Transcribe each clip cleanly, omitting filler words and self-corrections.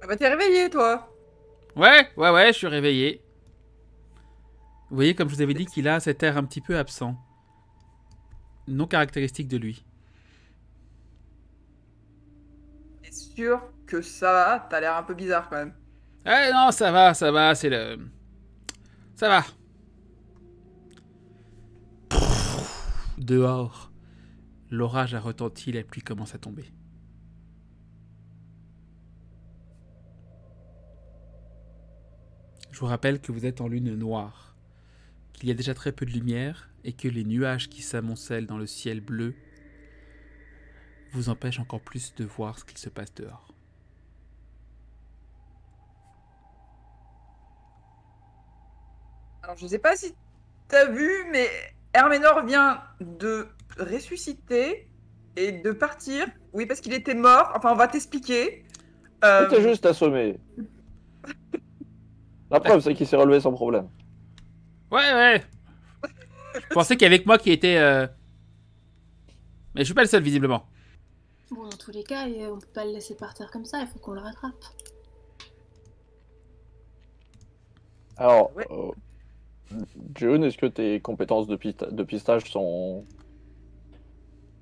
Ah bah t'es réveillé, toi. Ouais, je suis réveillé. Vous voyez, comme je vous avais dit, qu'il a cet air un petit peu absent. Non caractéristique de lui. T'es sûr que ça va? T'as l'air un peu bizarre, quand même. Eh non, ça va, c'est le... Ça va. Dehors, l'orage a retenti, la pluie commence à tomber. Je vous rappelle que vous êtes en lune noire, qu'il y a déjà très peu de lumière et que les nuages qui s'amoncellent dans le ciel bleu vous empêchent encore plus de voir ce qu'il se passe dehors. Alors, je sais pas si t'as vu, mais Herménor vient de ressusciter et de partir. Oui, parce qu'il était mort. Enfin, on va t'expliquer. Il était juste assommé. La preuve, c'est qu'il s'est relevé sans problème. Ouais. Je pensais qu'il y avait que moi qui était... Mais je suis pas le seul, visiblement. Bon, dans tous les cas, on peut pas le laisser partir comme ça, il faut qu'on le rattrape. Alors, Ouais. June, est-ce que tes compétences de pistage sont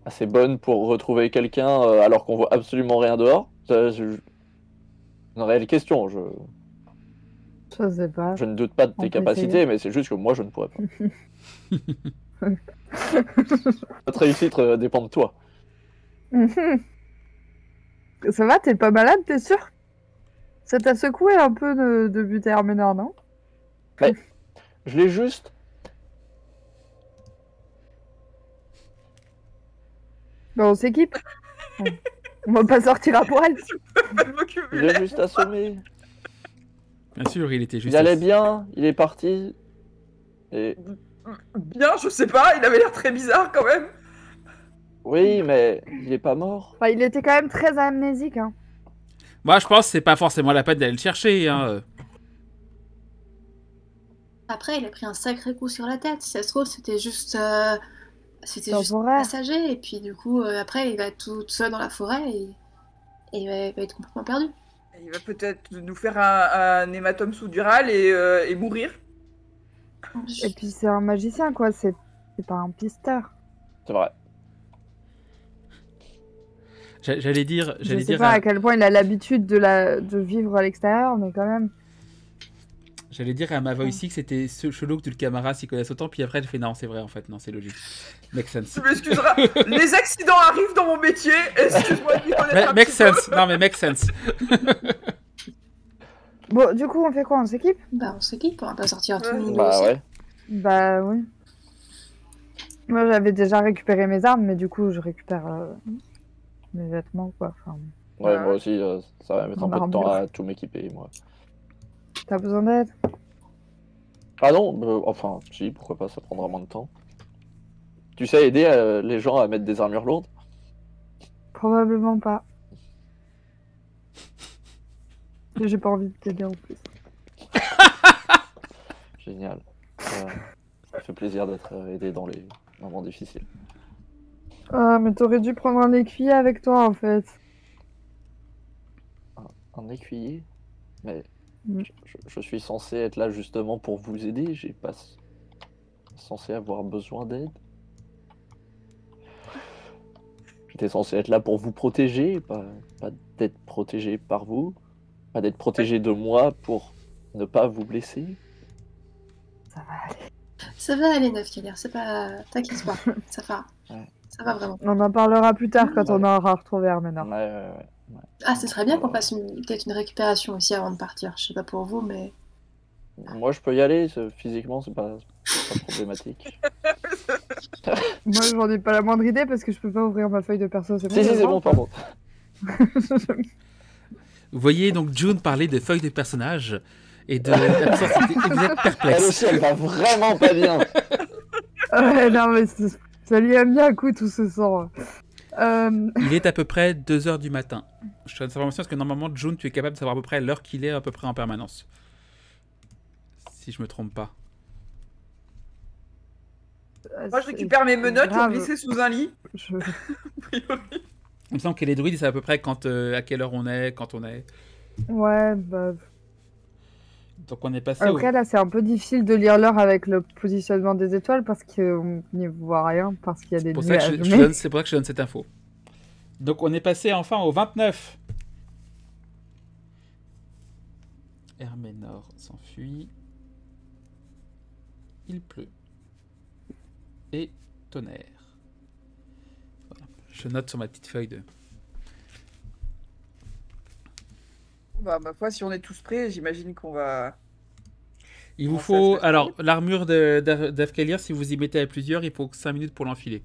assez bonnes pour retrouver quelqu'un alors qu'on voit absolument rien dehors? C'est une réelle question. Je sais pas. ne doute pas de On tes peut capacités, essayer. mais c'est juste que moi, je ne pourrais pas. Notre réussite dépend de toi. Ça va, t'es pas malade, t'es sûr? Ça t'a secoué un peu de buter Herménor, non? Je l'ai juste... Bah, on s'équipe. On va pas sortir à poil. Je l'ai juste assommé. Bien sûr, il était juste... Il allait bien, il est parti. Et... Bien, je sais pas. Il avait l'air très bizarre, quand même. Oui, mais il est pas mort. Enfin, il était quand même très amnésique, hein. Moi, je pense que c'est pas forcément la peine d'aller le chercher, hein. Après, il a pris un sacré coup sur la tête. Si ça se trouve, c'était juste Temporaire. passager. Et puis, du coup, après, il va être tout seul dans la forêt et il va être complètement perdu. Il va peut-être nous faire un hématome sous-dural et mourir. Et puis c'est un magicien, quoi. C'est pas un pisteur. C'est vrai. J'allais dire... Je sais pas à quel point il a l'habitude de vivre à l'extérieur, mais quand même. J'allais dire à Mavoici que c'était chelou que le camarade s'y connaisse autant, puis après j'ai fait non, c'est vrai en fait, non, c'est logique. Make sense. Tu m'excuseras. Les accidents arrivent dans mon métier. Excuse-moi de m'y connaître un Make petit peu. sense, non mais make sense. Bon, du coup, on fait quoi? On s'équipe? Bah, on s'équipe, on va pas sortir tout le monde Bah aussi. ouais. Bah oui. Moi, j'avais déjà récupéré mes armes, mais du coup, je récupère mes vêtements, quoi. Enfin, Ouais, moi aussi, ça va mettre un Mon peu de temps armure. à tout m'équiper, moi. t'as besoin d'aide? Ah non, enfin, si, pourquoi pas, ça prendra moins de temps. Tu sais aider les gens à mettre des armures lourdes? Probablement pas. J'ai pas envie de t'aider en plus. Génial. Ça fait plaisir d'être aidé dans les moments difficiles. Ah, mais t'aurais dû prendre un écuyer avec toi, en fait. Un écuyer? Mais Mm. je suis censé être là justement pour vous aider, j'ai pas censé avoir besoin d'aide. J'étais censé être là pour vous protéger, pas d'être protégé par vous, pas d'être protégé de moi pour ne pas vous blesser. Ça va aller. Ça va aller, Nafkalir, c'est pas... T'inquiète pas, ça va. Ouais. Ça va vraiment. On en parlera plus tard quand on aura retrouvé Herménor. Ouais. Ah, ce serait bien qu'on fasse peut-être une récupération aussi avant de partir. Je sais pas pour vous, mais... Moi, je peux y aller. Physiquement, c'est pas problématique. Moi, j'en ai pas la moindre idée parce que je peux pas ouvrir ma feuille de perso. C'est bon, Si, je c'est vois bon, pardon. Vous voyez donc June parler de feuilles de personnages et de l'absence et vous êtes Elle perplexe. aussi, elle va vraiment pas bien. Ouais, non, mais ça lui aime bien un coup tout ce sang. Il est à peu près 2h du matin. Je te donne cette information parce que normalement, June, tu es capable de savoir à peu près l'heure qu'il est à peu près en permanence. Si je me trompe pas. Moi, je récupère mes menottes pour grave. glisser sous un lit. Je- A priori. Il me semble que les druides, c'est à peu près quand, à quelle heure on est, quand on est. Ouais, bah. Donc on est passé au... Après, là, c'est un peu difficile de lire l'heure avec le positionnement des étoiles parce qu'on n'y voit rien, parce qu'il y a des C'est pour ça que nuages. c'est pour ça que je donne cette info. Donc on est passé enfin au 29. Herménor s'enfuit. Il pleut. Et tonnerre. Voilà. Je note sur ma petite feuille de... Bah, ma foi, si on est tous prêts, j'imagine qu'on va... Il vous Bon, ça, faut... c'est Alors, l'armure d'Afkalir, si vous y mettez à plusieurs, il faut 5 minutes pour l'enfiler.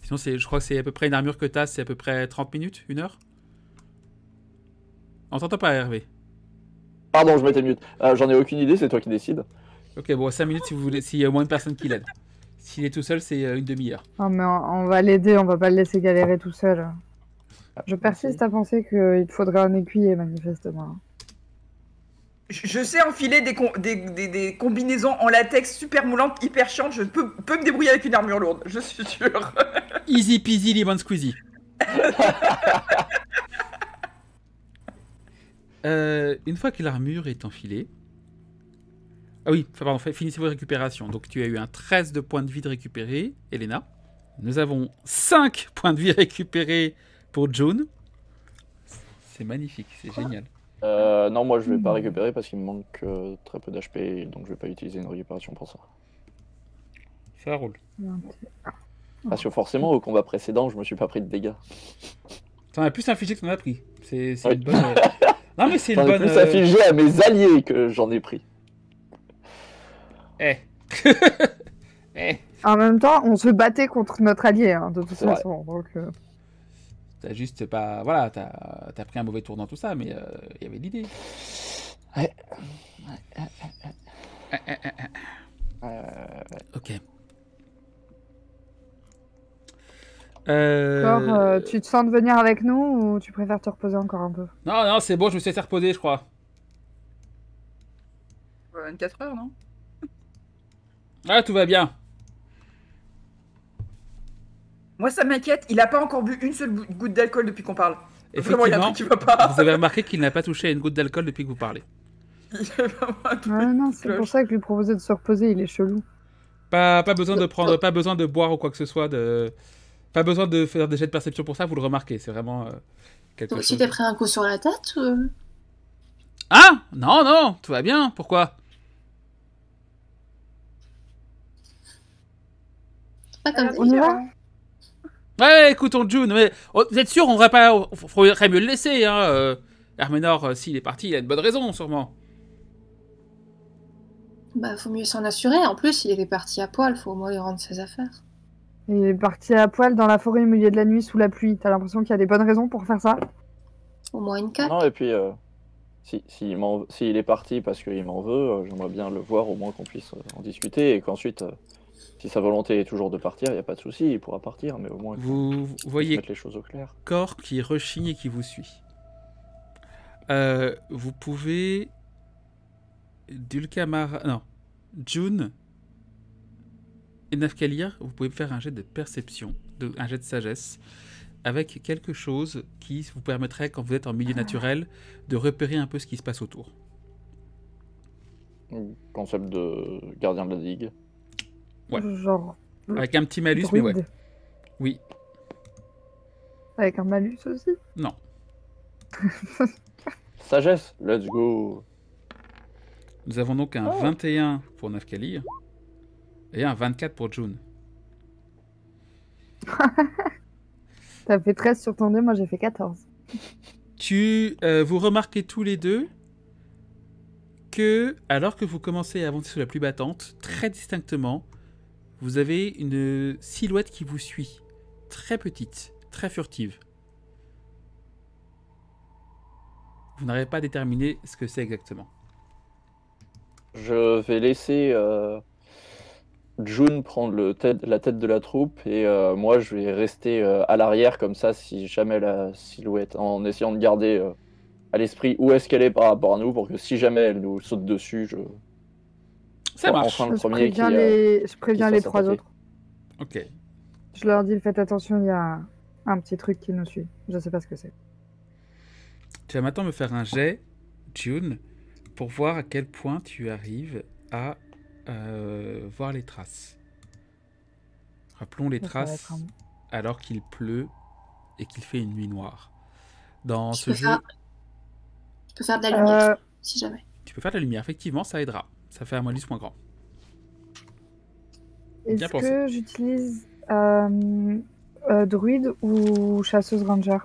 Sinon, je crois que c'est à peu près une armure que tu as, c'est à peu près 30 minutes, 1 heure. On t'entend pas, Hervé. Pardon, je m'étais mute. J'en ai aucune idée, c'est toi qui décides. Ok, bon, 5 minutes si vous voulez, s'il y a au moins une personne qui l'aide. S'il est tout seul, c'est une demi-heure. Non, mais on va l'aider, on va pas le laisser galérer tout seul. Je persiste à penser qu'il te faudra un écuyer, manifestement. Je sais enfiler des combinaisons en latex super moulantes, hyper chiantes. Je peux me débrouiller avec une armure lourde, je suis sûre. Easy peasy lemon squeezy. Une fois que l'armure est enfilée... Ah oui, pardon, finissez vos récupérations. Donc tu as eu un 13 de points de vie de récupérés, Elena. Nous avons 5 points de vie récupérés pour June. C'est magnifique, c'est génial. Non, moi je vais pas récupérer parce qu'il me manque très peu d'HP, donc je vais pas utiliser une récupération pour ça. Ça roule. Parce que forcément, au combat précédent, je me suis pas pris de dégâts. T'en as plus infligé que t'en as pris. C'est Oui. une bonne... Non mais c'est une J'en ai bonne... plus affligé à mes alliés que j'en ai pris. Eh. Eh. En même temps, on se battait contre notre allié, hein, de toute C'est vrai. façon. Donc, T'as juste pas... Voilà, t'as pris un mauvais tour dans tout ça, mais il y avait l'idée. Ouais. Ok. alors, tu te sens de venir avec nous ou tu préfères te reposer encore un peu? Non, non, c'est bon, je me suis laissé reposer, je crois. 24 heures, non? Ah, tout va bien. Moi, ça m'inquiète. Il a pas encore bu une seule goutte d'alcool depuis qu'on parle. Vraiment, il y a un Effectivement, truc qui va pas. vous avez remarqué qu'il n'a pas touché à une goutte d'alcool depuis que vous parlez. Il y a vraiment un truc Ouais, non, c'est cloche. pour ça que je lui proposais de se reposer, il est chelou. Pas besoin de prendre, pas besoin de boire ou quoi que ce soit. Pas besoin de faire des jets de perception pour ça, vous le remarquez. C'est vraiment quelque Donc chose. si t'es pris un coup sur la tête, Ah non, non, tout va bien. Pourquoi? c'est pas comme Ah, On y va? Ouais, écoutons June, mais vous êtes sûr, on devrait pas. Faudrait mieux le laisser, hein. Herménor, s'il est parti, il a une bonne raison, sûrement. Bah, faut mieux s'en assurer. En plus, il était parti à poil, faut au moins lui rendre ses affaires. Il est parti à poil dans la forêt au milieu de la nuit sous la pluie. T'as l'impression qu'il y a des bonnes raisons pour faire ça? Au moins une cape. Non, et puis, s'il est parti parce qu'il m'en veut, j'aimerais bien le voir, au moins qu'on puisse en discuter, et qu'ensuite, si sa volonté est toujours de partir, il n'y a pas de souci, il pourra partir, mais au moins qu'on Vous puisse voyez mettre les choses au clair. Corps qui rechigne et qui vous suit. Vous pouvez... Dulcamara... Non. June et Nafkalir, vous pouvez faire un jet de perception, un jet de sagesse, avec quelque chose qui vous permettrait, quand vous êtes en milieu naturel, de repérer un peu ce qui se passe autour. Concept de gardien de la digue. Ouais. Genre. Avec un petit malus, mais ouais. druide. Oui. Avec un malus aussi? Non. Sagesse, let's go. Nous avons donc un Oh. 21 pour Nafkali et un 24 pour June. T'as fait 13 sur ton dé, moi j'ai fait 14. Vous remarquez tous les deux que, alors que vous commencez à avancer sous la pluie battante, très distinctement, vous avez une silhouette qui vous suit. Très petite, très furtive. Vous n'arrivez pas à déterminer ce que c'est exactement. Je vais laisser June prendre la tête de la troupe et moi je vais rester à l'arrière comme ça si jamais la silhouette, en essayant de garder à l'esprit où est-ce qu'elle est par rapport à nous pour que si jamais elle nous saute dessus, je Ça sois marche. enfin le Je premier qui... préviens qui les soit 3 attaqué. autres. Ok. Je leur dis, faites attention, il y a un petit truc qui nous suit. Je sais pas ce que c'est. Tu vas maintenant me faire un jet, June, pour voir à quel point tu arrives à voir les traces. Rappelons les Ça va traces être un- alors qu'il pleut et qu'il fait une nuit noire. Dans Je ce peux jeu, faire de la lumière, Euh, si jamais. tu peux faire de la lumière. Effectivement, ça aidera. Ça fait un malus moins grand. Bien Est-ce pensé. que j'utilise druide ou chasseuse ranger?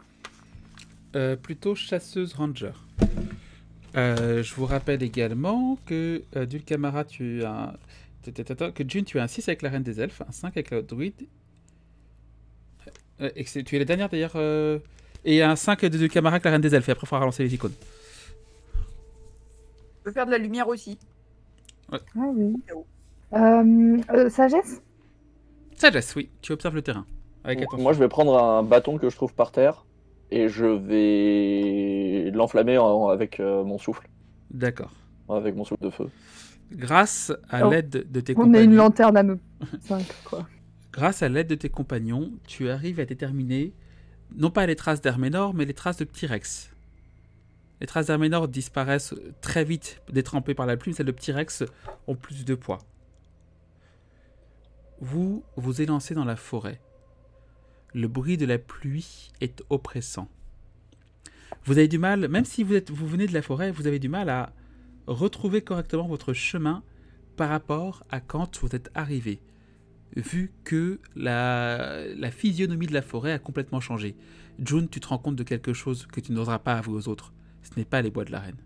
Plutôt chasseuse ranger. Je vous rappelle également que Dulcamara, tu as que June, tu as un 6 avec la reine des elfes, un 5 avec la druide. Et que tu es la dernière d'ailleurs. Et un 5 de Dulcamara avec la reine des elfes. Et après, il faudra relancer les icônes. Je peux faire de la lumière aussi. Ah oui. Oh. Sagesse? Sagesse, oui. Tu observes le terrain. Avec attention. Moi je vais prendre un bâton que je trouve par terre et je vais l'enflammer avec mon souffle, D'accord. avec mon souffle de feu. Grâce à Oh. l'aide de tes On est une compagnons. lanterne à nous 5, quoi. Grâce à l'aide de tes compagnons, tu arrives à déterminer non pas les traces d'Herménor, mais les traces de Petit Rex. Les traces d'Herménor disparaissent très vite, détrempées par la pluie, mais celles de Petit Rex ont plus de poids. Vous vous élancez dans la forêt. Le bruit de la pluie est oppressant. Vous avez du mal, même si vous venez de la forêt, vous avez du mal à retrouver correctement votre chemin par rapport à quand vous êtes arrivé, vu que la physionomie de la forêt a complètement changé. June, tu te rends compte de quelque chose que tu n'oseras pas avouer aux autres. Ce n'est pas les bois de la reine.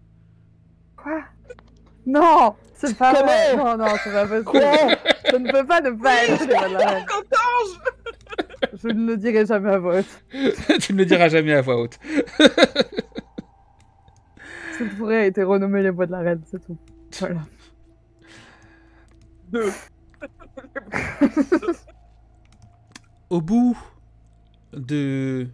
Quoi? Non! C'est pas Comment? vrai! Non, non, c'est pas possible! Je ne peux pas ne pas être les voix de la reine. Je ne le dirai jamais à voix haute. Tu ne le diras jamais à voix haute. Cette forêt a été renommée les bois de la reine, c'est tout. Voilà. 2. Au bout de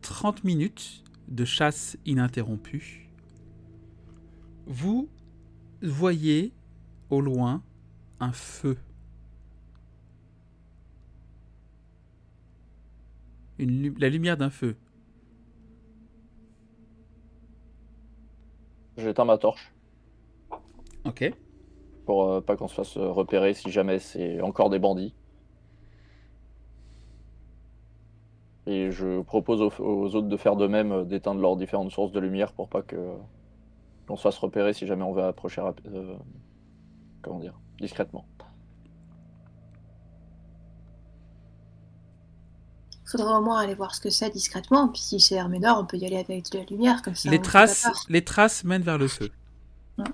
30 minutes de chasse ininterrompue, vous voyez au loin un feu. La lumière d'un feu. J'éteins ma torche Ok. pour pas qu'on se fasse repérer si jamais c'est encore des bandits. Et je propose aux autres de faire de même, d'éteindre leurs différentes sources de lumière pour pas qu'on se fasse repérer si jamais on va approcher discrètement. Faudra au moins aller voir ce que c'est discrètement, puis si c'est Herménor, on peut y aller avec de la lumière, comme ça. Les on fait pas traces, peur. les traces mènent vers le feu. Ouais.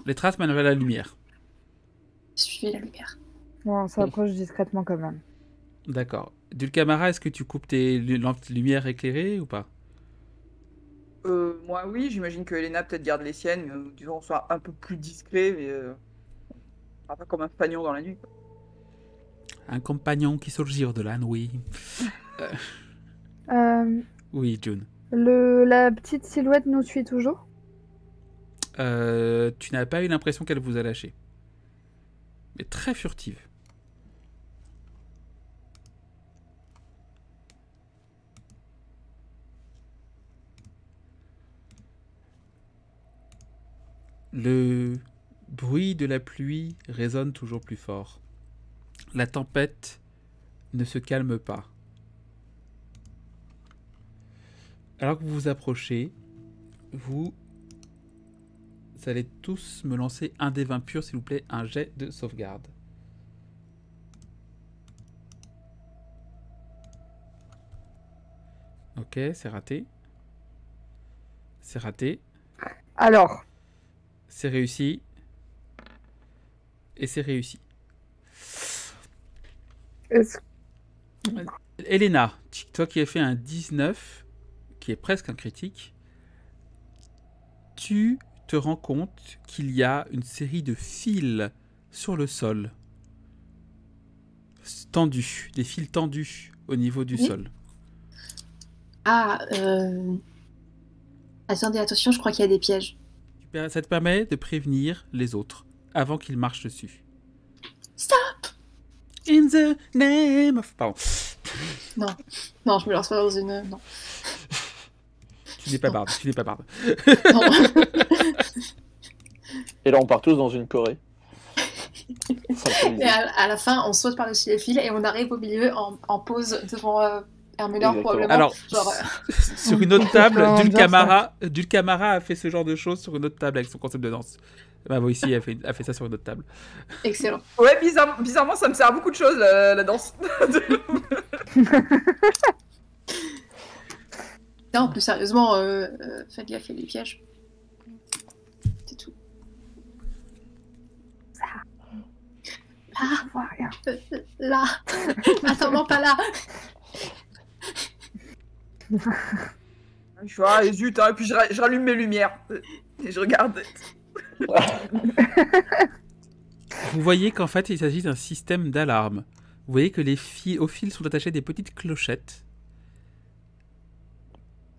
Les traces mènent vers la lumière. Suivez la lumière. Bon, on s'approche discrètement quand même. D'accord. Dulcamara, est-ce que tu coupes tes lumières éclairées ou pas? Moi, oui, j'imagine que Elena peut-être garde les siennes, disons, soit un peu plus discret, mais pas comme un fagnon dans la nuit, quoi. Un compagnon qui surgit de la nuit. Oui, June. La petite silhouette nous suit toujours? Tu n'as pas eu l'impression qu'elle vous a lâché. Mais très furtive. Le bruit de la pluie résonne toujours plus fort. La tempête ne se calme pas. Alors que vous vous approchez, vous allez tous me lancer un des 20 purs, s'il vous plaît, un jet de sauvegarde. Ok, c'est raté. C'est raté. Alors, C'est réussi. Et c'est réussi. est-ce Elena, toi qui as fait un 19, qui est presque un critique, tu te rends compte qu'il y a une série de fils sur le sol. Tendus, des fils tendus au niveau du Oui. sol. Ah, attendez, attention, je crois qu'il y a des pièges. Ça te permet de prévenir les autres avant qu'ils marchent dessus. Stop! In the name of... Pardon. Non, je me lance pas dans une... Non. Tu n'es pas barde, tu n'es pas barde. Non. Et là, on part tous dans une Corée. Et à la fin, on saute par-dessus les fils et on arrive au milieu en pause devant Herménor, Exactement. probablement. Alors, Genre, sur une autre table, On peut Dul Camara a fait ce genre de choses sur une autre table avec son concept de danse. Bah, vous ici a fait ça sur une autre table. excellent. Ouais, bizarrement, ça me sert à beaucoup de choses, la danse. Non, plus sérieusement, faites gaffe, il y a des pièges. C'est tout. je vois rien. Là. Attends, non, pas là. Je suis ah, zut, hein, et puis je rallume mes lumières. Et je regarde. Vous voyez qu'en fait, il s'agit d'un système d'alarme. Vous voyez que aux fils sont attachées des petites clochettes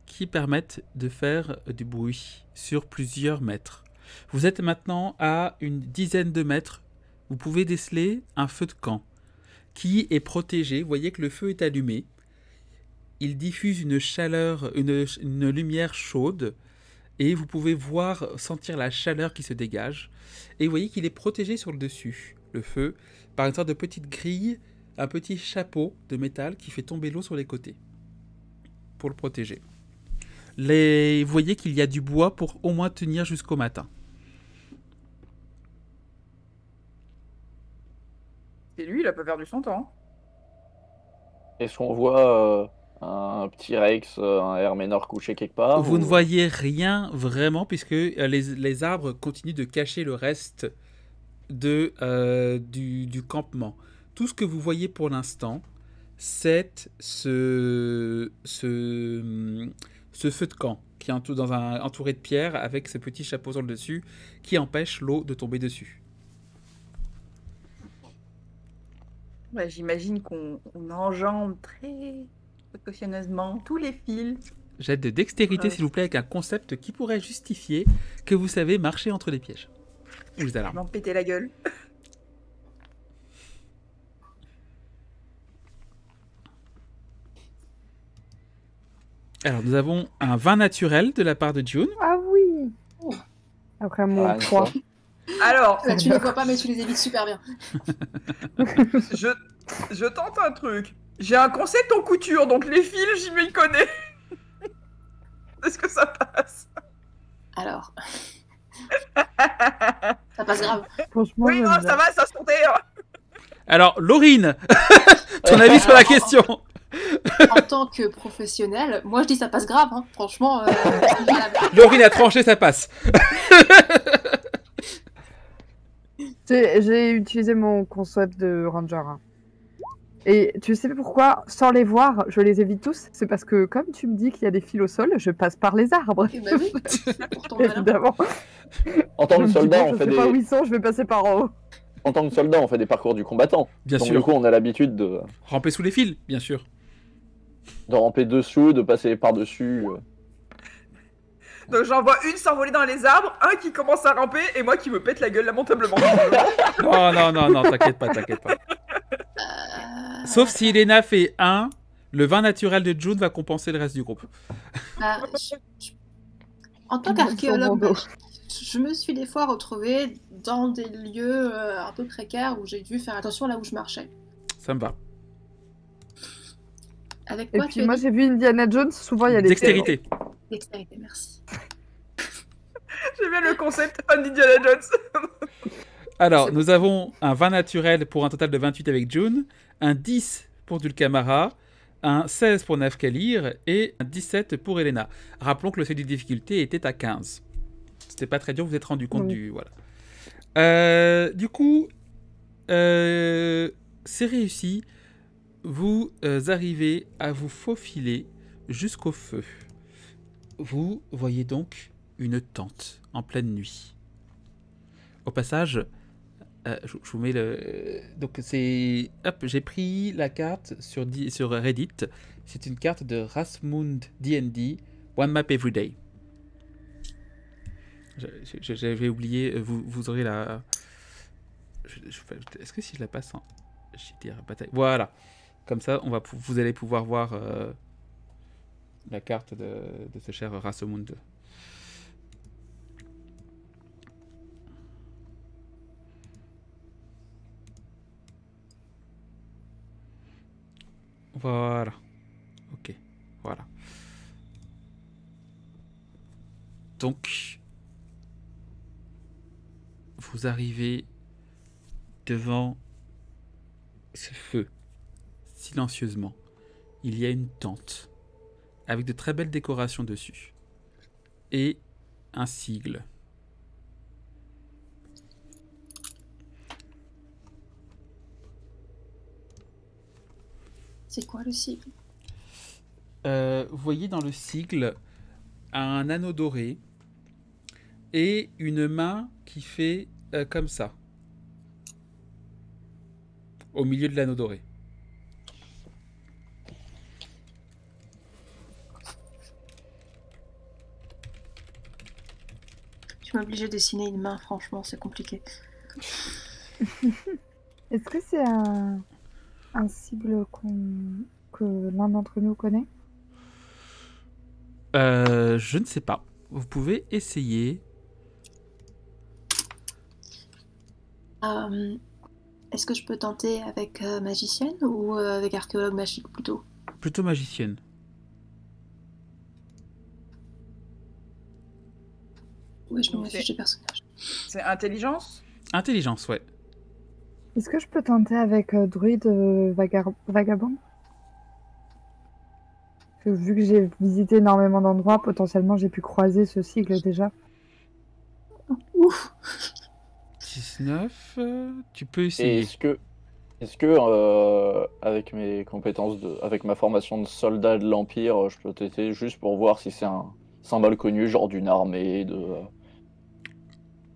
qui permettent de faire du bruit sur plusieurs mètres. Vous êtes maintenant à une dizaine de mètres. Vous pouvez déceler un feu de camp qui est protégé. Vous voyez que le feu est allumé. Il diffuse une chaleur, une lumière chaude. Et vous pouvez sentir la chaleur qui se dégage. Et vous voyez qu'il est protégé sur le dessus, le feu, par une sorte de petite grille, un petit chapeau de métal qui fait tomber l'eau sur les côtés, pour le protéger. Vous voyez qu'il y a du bois pour au moins tenir jusqu'au matin. Et lui, il a pas perdu son temps. Est-ce qu'on voit un petit Rex, un Herménor couché quelque part Vous ou- ne voyez rien vraiment, puisque les arbres continuent de cacher le reste du campement. Tout ce que vous voyez pour l'instant, c'est ce feu de camp qui est entouré de pierres avec ce petit chapeau sur le dessus qui empêche l'eau de tomber dessus. Ouais, j'imagine qu'on enjambe très précautionneusement tous les fils. Jet de dextérité, Ouais. s'il vous plaît, avec un concept qui pourrait justifier que vous savez marcher entre les pièges. Ou les alarmes. M'en péter la gueule. Alors, nous avons un vin naturel de la part de June. Ah oui. Après mon Ah, 3. Alors, Là, tu les vois pas, mais tu les évites super bien. je tente un truc. J'ai un concept en couture, donc les fils, j'y m'y connais. Est-ce que ça passe? Alors. Ça passe grave. Franchement, Oui, non, j'aime ça bien. va, ça se comptait. Alors, Laurine, ton avis sur la question? En tant que professionnel, moi je dis ça passe grave, hein. Franchement. Laurine a tranché, ça passe. J'ai utilisé mon concept de ranger. Hein. Et tu sais pourquoi, sans les voir, je les évite tous? C'est parce que comme tu me dis qu'il y a des fils au sol, je passe par les arbres. Eh ben oui, pour ton malin. Évidemment. En tant Je que me dis, soldat, bon, on je fait sais des... pas où ils sont, je vais passer par en haut. En tant que soldat, on fait des parcours du combattant. Bien Donc sûr. du coup, on a l'habitude de Ramper sous les fils, bien sûr. ramper dessous, de passer par-dessus. Donc j'envoie une s'envoler dans les arbres, un qui commence à ramper et moi qui me pète la gueule lamentablement. Oh non, non, non, t'inquiète pas, t'inquiète pas. Sauf si Elena fait 1, le vin naturel de June va compenser le reste du groupe. Bah, en tant Sur mon qu'archéologue, dos. je me suis des fois retrouvée dans des lieux un peu précaires où j'ai dû faire attention là où je marchais. Ça me va. Avec Et quoi puis moi j'ai vu Indiana Jones, souvent il y a des Dextérité. Dextérité, merci. J'aime bien le concept fan d'Indiana Jones. Alors, C'est nous avons un 20 naturel pour un total de 28 avec June, un 10 pour Dulcamara, un 16 pour Nafkalir et un 17 pour Elena. Rappelons que le seuil de difficulté était à 15. C'était pas très dur, vous vous êtes rendu compte Oui. du... Voilà. Du coup, c'est réussi. Vous arrivez à vous faufiler jusqu'au feu. Vous voyez donc une tente en pleine nuit. Au passage, je vous mets le... Donc c'est... Hop, j'ai pris la carte sur Reddit. C'est une carte de Rasmund D&D, One Map Every Day. J'avais oublié, vous aurez la... Est-ce que si je la passe en... JDR bataille. Voilà. Comme ça, vous allez pouvoir voir la carte de ce cher Rasmund. Voilà. Ok. Voilà. Donc, vous arrivez devant ce feu, silencieusement. Il y a une tente avec de très belles décorations dessus et un sigle. C'est quoi le sigle? Vous voyez dans le sigle un anneau doré et une main qui fait comme ça au milieu de l'anneau doré. Je suis obligée de dessiner une main, franchement, c'est compliqué. Est-ce que c'est un cible que l'un d'entre nous connaît? Je ne sais pas. Vous pouvez essayer. Est-ce que je peux tenter avec magicienne ou avec archéologue magique plutôt? Plutôt magicienne. Oui, je me Ok. fiche de personnage. C'est intelligence? Intelligence, ouais. Est-ce que je peux tenter avec druide vagabond? Parce que vu que j'ai visité énormément d'endroits, potentiellement j'ai pu croiser ce sigle déjà. Ouf! 19, tu peux Et essayer. est-ce que avec mes compétences avec ma formation de soldat de l'Empire, je peux tester juste pour voir si c'est un symbole connu, genre d'une armée,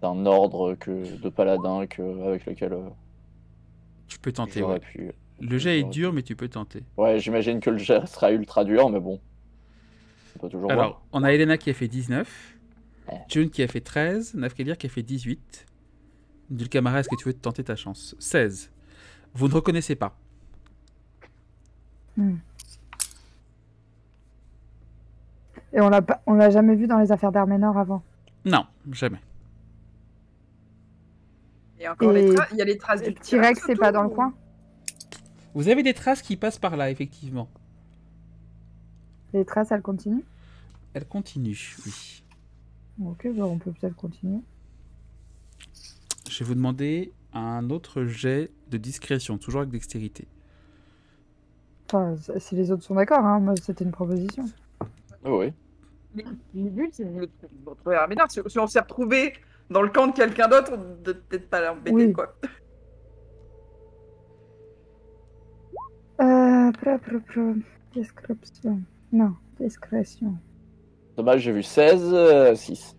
d'un ordre de paladins avec lequel Tu peux tenter, j'aurais ouais. pu. Le jet est j'aurais dur, pu. mais tu peux tenter. Ouais, j'imagine que le jet sera ultra dur, mais bon. On peut toujours Alors, voir. on a Elena qui a fait 19, Ouais. June qui a fait 13, Nafkalir qui a fait 18. Dulcamara, est-ce que tu veux tenter ta chance? 16. Vous ne reconnaissez pas. Et on l'a jamais vu dans les affaires d'Arménor avant. Non, jamais. Et encore Et il y a les traces du T-Rex, c'est surtout, pas dans le ou- coin? Vous avez des traces qui passent par là, effectivement. Les traces, elles continuent? Elle continue, oui. Ok, bah on peut peut-être continuer. Je vais vous demander un autre jet de discrétion, toujours avec dextérité. Enfin, si les autres sont d'accord, hein, moi c'était une proposition. Oh, oui. Mais le but, c'est de retrouver Arménard. Si on s'est retrouvé dans le camp de quelqu'un d'autre, de peut-être pas l'embêter, Oui. quoi. Description. Non, discrétion. Dommage, j'ai vu 16, 6.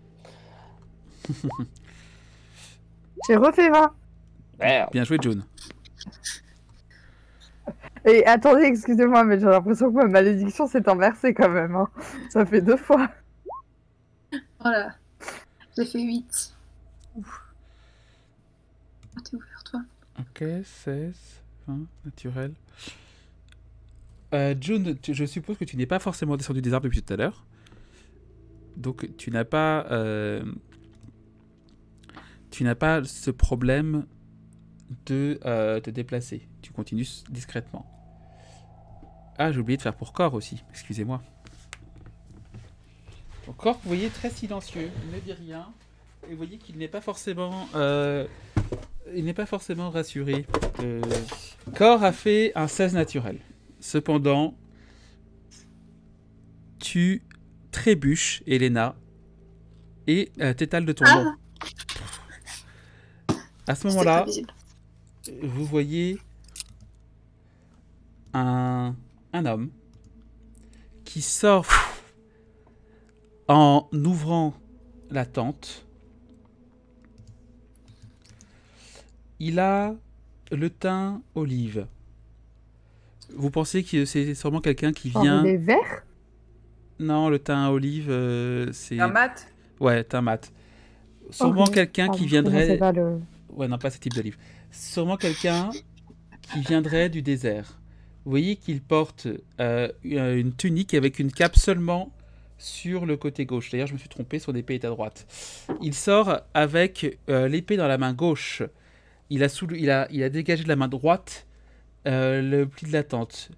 J'ai refait 20. Merde. Bien joué, June. Et attendez, excusez-moi, mais j'ai l'impression que ma malédiction s'est inversée quand même. Hein. Ça fait 2 fois. Voilà. J'ai fait 8. Ouf. Oh, t'es ouvert, toi. Ok, 16, 20, naturel. June, je suppose que tu n'es pas forcément descendu des arbres depuis tout à l'heure. Donc tu n'as pas ce problème de te déplacer. Tu continues discrètement. Ah, j'ai oublié de faire pour Cor aussi, excusez-moi. Donc, Cor, vous voyez, très silencieux, il ne dit rien, et vous voyez qu'il n'est pas forcément... il n'est pas forcément rassuré. Cor a fait un 16 naturel. Cependant, tu trébuches, Elena, et t'étales de ton nom. À ce moment-là, vous voyez un homme qui sort en ouvrant la tente. Il a le teint olive. Vous pensez que c'est sûrement quelqu'un qui vient... Il est vert? Non, le teint olive, c'est... Un mat? Ouais, teint mat. Sûrement quelqu'un qui viendrait... Pas le... Ouais, non, pas ce type d'olive. Sûrement quelqu'un qui viendrait du désert. Vous voyez qu'il porte une tunique avec une cape seulement sur le côté gauche. D'ailleurs, je me suis trompé, son épée est à droite. Il sort avec l'épée dans la main gauche. Il a dégagé de la main droite le pli de la tente.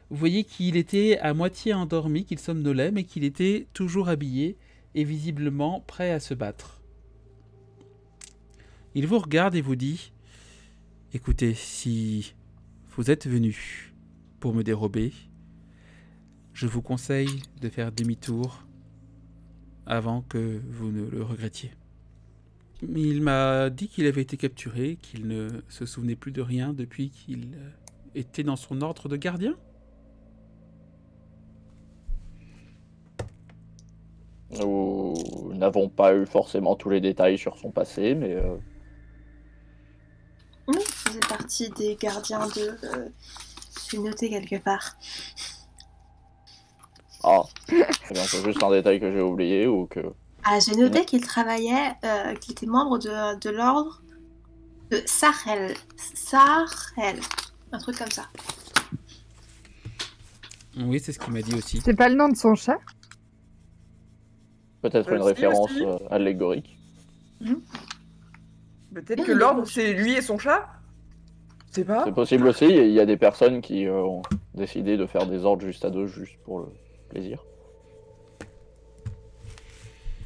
Vous voyez qu'il était à moitié endormi, qu'il somnolait, mais qu'il était toujours habillé et visiblement prêt à se battre. Il vous regarde et vous dit « Écoutez, si vous êtes venu pour me dérober, je vous conseille de faire demi-tour avant que vous ne le regrettiez. » Il m'a dit qu'il avait été capturé, qu'il ne se souvenait plus de rien depuis qu'il était dans son ordre de gardien. Nous n'avons pas eu forcément tous les détails sur son passé, mais... Oui, il faisait partie des gardiens de... Je vais noter quelque part. Ah, c'est juste un détail que j'ai oublié ou que... Ah, j'ai noté qu'il travaillait, qu'il était membre de l'ordre de Sahel. Sahel. Un truc comme ça. Oui, c'est ce qu'il m'a dit aussi. C'est pas le nom de son chat? Peut-être une Si, référence aussi. allégorique. Peut-être que l'ordre, c'est lui et son chat? C'est pas. C'est possible aussi, il y a des personnes qui ont décidé de faire des ordres juste à deux, juste pour le plaisir.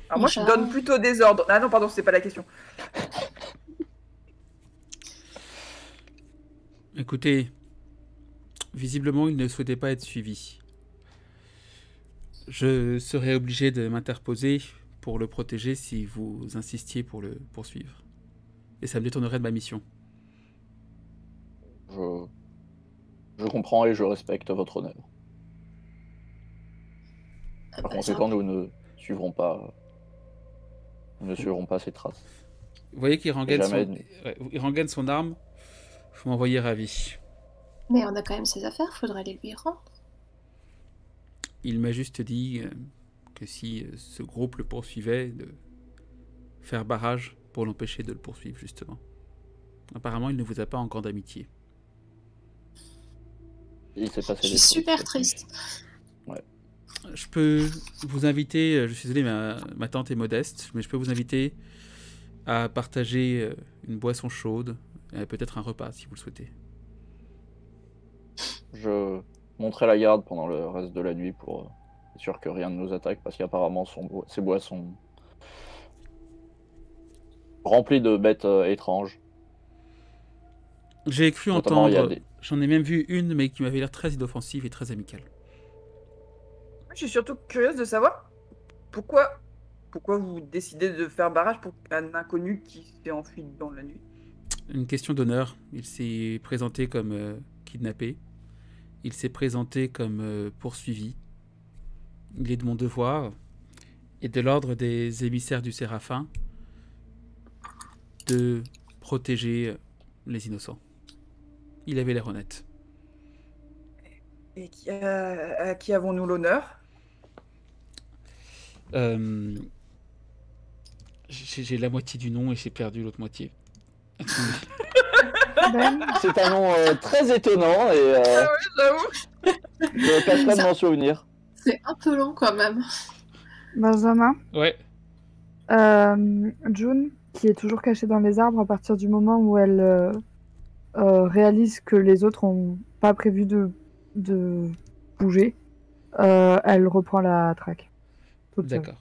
Alors moi, je donne plutôt des ordres. Ah non, pardon, c'est pas la question. Écoutez, visiblement, il ne souhaitait pas être suivi. Je serais obligé de m'interposer pour le protéger si vous insistiez pour le poursuivre. Et ça me détournerait de ma mission. Je comprends et je respecte votre honneur. Par conséquent, nous ne suivrons pas ces traces. Vous voyez qu'il rengaine, jamais... il rengaine son arme. Vous m'envoyez ravi. Mais on a quand même ses affaires, faudrait les lui rendre. Il m'a juste dit que si ce groupe le poursuivait, de faire barrage pour l'empêcher de le poursuivre, justement. Apparemment, il ne vous a pas encore d'amitié. Il s'est passé Je suis super triste. Ouais. Je peux vous inviter, je suis désolé, ma tante est modeste, mais je peux vous inviter à partager une boisson chaude, et peut-être un repas, si vous le souhaitez. Je monterai la garde pendant le reste de la nuit pour être sûr que rien ne nous attaque, parce qu'apparemment ces bois sont remplis de bêtes étranges. J'ai cru Notamment, entendre, j'en ai même vu une, mais qui m'avait l'air très inoffensive et très amicale. Je suis surtout curieuse de savoir pourquoi vous décidez de faire barrage pour un inconnu qui s'est enfui dans la nuit. Une question d'honneur. Il s'est présenté comme kidnappé. Il s'est présenté comme poursuivi. Il est de mon devoir et de l'ordre des émissaires du Séraphin de protéger les innocents. Il avait l'air honnête. Et à qui avons-nous l'honneur? J'ai la moitié du nom et j'ai perdu l'autre moitié. C'est un nom très étonnant et Ah oui, j'avoue. je tâcherai de m'en souvenir. C'est un peu long quand même. Benjamin, Ouais. June, qui est toujours cachée dans les arbres à partir du moment où elle réalise que les autres n'ont pas prévu de bouger, elle reprend la traque. toute seule. D'accord.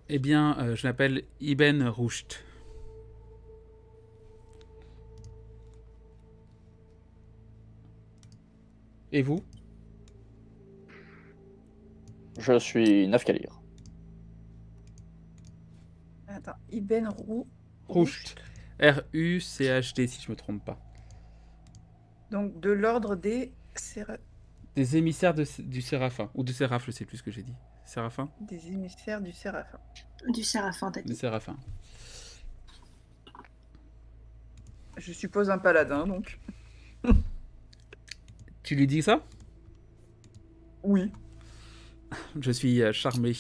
Eh bien, je m'appelle Ibn Rushd. Et vous? Je suis Nafkalir. Attends, Ibn Rushd. R-U-C-H-D, si je me trompe pas. Donc de l'ordre des Des émissaires du Séraphin. Ou du Séraph, je sais plus ce que j'ai dit. Séraphin? des émissaires du Séraphin. Du Séraphin, t'as Du dit. Séraphin. Je suppose un paladin, donc. Tu lui dis ça? Oui. Je suis charmé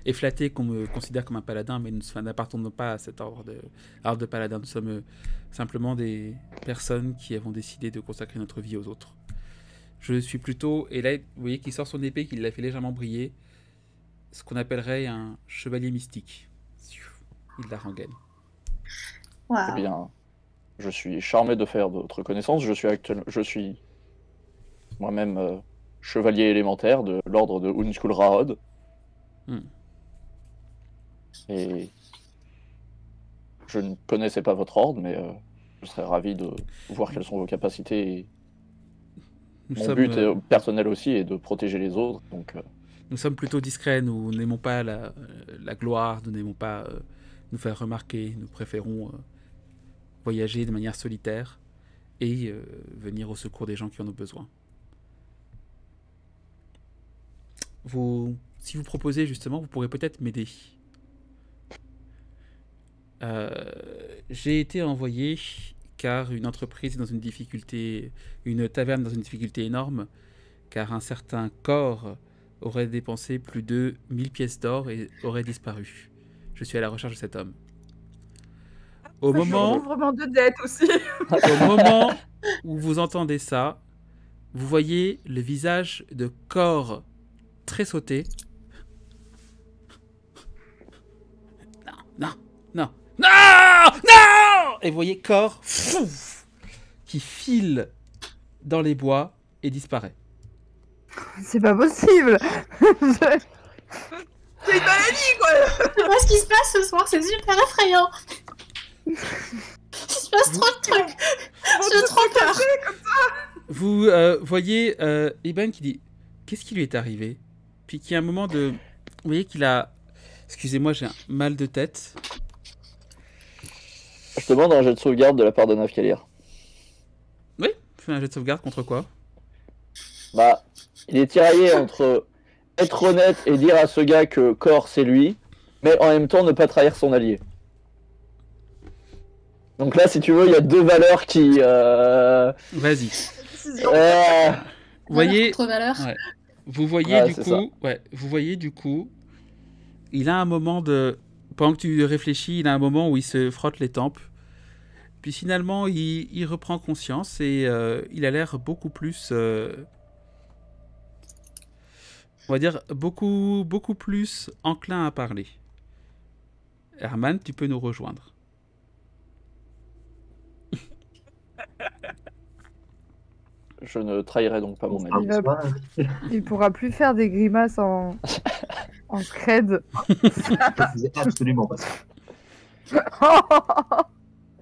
et flatté qu'on me considère comme un paladin, mais nous n'appartenons pas à cet ordre de paladin. Nous sommes simplement des personnes qui avons décidé de consacrer notre vie aux autres. Je suis plutôt, et là, vous voyez qu'il sort son épée, qu'il l'a fait légèrement briller, ce qu'on appellerait un chevalier mystique. Il la rengaine. Eh Waouh. bien, je suis charmé de faire votre connaissance. Je suis moi-même chevalier élémentaire de l'ordre de Unskul Rahod. Hmm. Et je ne connaissais pas votre ordre, mais je serais ravi de voir quelles sont vos capacités. Et mon but personnel aussi est de protéger les autres. Donc, nous sommes plutôt discrets, nous n'aimons pas la gloire, nous n'aimons pas nous faire remarquer, nous préférons voyager de manière solitaire et venir au secours des gens qui en ont besoin. Si vous proposez justement, vous pourrez peut-être m'aider. J'ai été envoyé car une entreprise est dans une difficulté, une taverne dans une difficulté énorme, car un certain corps aurait dépensé plus de 1000 pièces d'or et aurait disparu. Je suis à la recherche de cet homme. Au moment Vraiment de dette aussi. Au moment où vous entendez ça, vous voyez le visage de corps très sauté. Non. Et vous voyez corps qui file dans les bois et disparaît. C'est pas possible. C'est une maladie, quoi. Je vois ce qui se passe ce soir, c'est super effrayant. Il se passe trop de trucs. J'ai trop peur. Vous voyez Ibn qui dit qu'est-ce qui lui est arrivé, puis qu'il y a un moment de, vous voyez qu'il a, excusez-moi, j'ai un mal de tête. je demande un jet de sauvegarde de la part de Nafkalir. Oui, fais un jet de sauvegarde contre quoi? Bah, il est tiraillé entre être honnête et dire à ce gars que Kor c'est lui, mais en même temps ne pas trahir son allié. Donc là, si tu veux, il y a deux valeurs qui... Vas-y. Vous voyez. voyez, ouais. Vous voyez du coup, il a un moment de, pendant que tu réfléchis, il a un moment où il se frotte les tempes, puis finalement il reprend conscience et il a l'air beaucoup plus, on va dire beaucoup plus enclin à parler. Herman, tu peux nous rejoindre. Je ne trahirai donc pas mon ami. Il pourra plus faire des grimaces en scred. Absolument pas ça.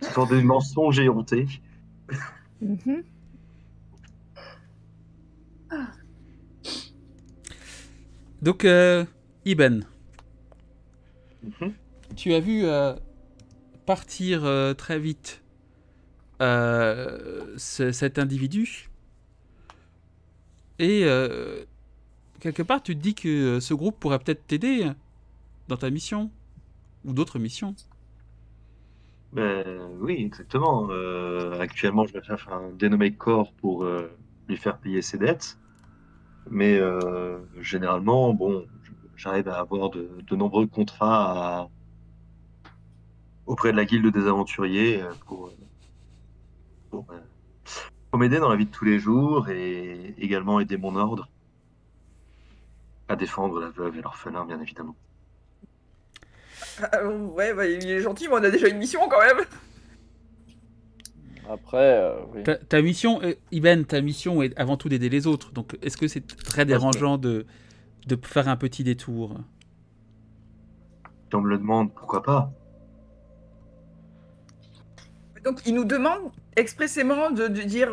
Ce sont des mensonges éhontés. Mhm. Donc, Ibn, tu as vu partir très vite cet individu et quelque part tu te dis que ce groupe pourrait peut-être t'aider dans ta mission ou d'autres missions. Oui, exactement. Actuellement, je recherche un dénommé corps pour lui faire payer ses dettes. Mais généralement, bon, j'arrive à avoir de nombreux contrats auprès de la guilde des aventuriers pour m'aider dans la vie de tous les jours et également aider mon ordre à défendre la veuve et l'orphelin, bien évidemment. Ouais, bah, il est gentil, mais on a déjà une mission quand même. Après, oui. Ta mission, Iben, ta mission est avant tout d'aider les autres. Donc, est-ce que c'est très dérangeant de faire un petit détour? Si on me le demande, pourquoi pas? Donc, il nous demande expressément de dire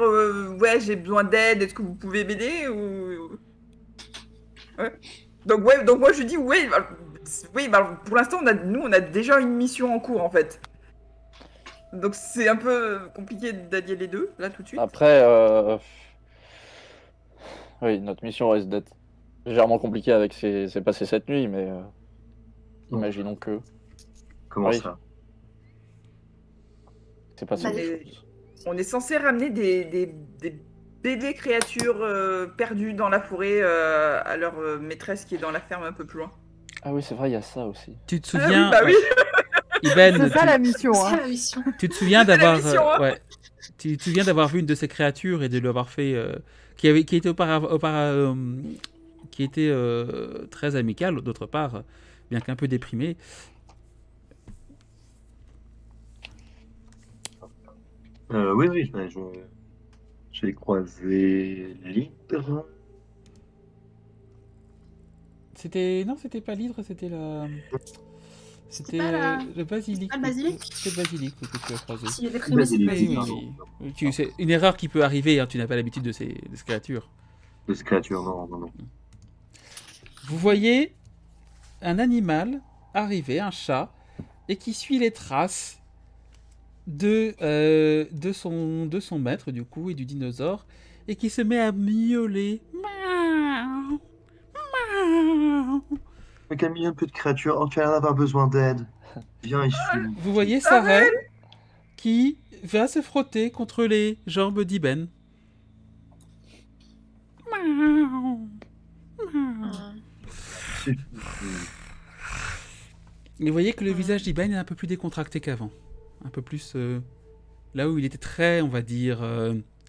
ouais, j'ai besoin d'aide, est-ce que vous pouvez m'aider ou... Ouais. Donc moi je dis oui, pour l'instant nous on a déjà une mission en cours en fait. Donc c'est un peu compliqué d'allier les deux là tout de suite. Après, oui, notre mission risque d'être légèrement compliquée avec ce qui s'est passé cette nuit, mais imaginons que Comment Oui. ça? c'est passé Bah, des mais- choses. On est censé ramener des bébés créatures perdues dans la forêt à leur maîtresse qui est dans la ferme un peu plus loin. Ah oui, c'est vrai, il y a ça aussi. Tu te Ah souviens, oui, bah oui. Iben, C'est ça la mission. C'est Hein. la mission. tu te souviens C'est la d'avoir, mission, hein. ouais, tu te souviens d'avoir vu une de ces créatures et de l'avoir fait, qui était qui était très amicale, d'autre part, bien qu'un peu déprimée. Oui, j'ai croisé l'hydre. C'était pas l'hydre, c'était c'était pas la- le basilic. pas le basilic C'est le basilic que tu as croisé. S'il est déprimé, c'est le Oui, basilic. Oui. C'est une erreur qui peut arriver, hein, tu n'as pas l'habitude de ces créatures. De cette créature, non. Vous voyez un animal arriver, un chat, et qui suit les traces de son maître, du coup, et du dinosaure, et qui se met à miauler. Miaou, miaou. Mais Camille, un peu de créature, oh, tu vas avoir besoin d'aide. Viens ici. Vous voyez Sarel qui va se frotter contre les jambes d'Iben. Miaou, miaou. Et vous voyez que le visage d'Iben est un peu plus décontracté qu'avant. Un peu plus... là où il était très, on va dire,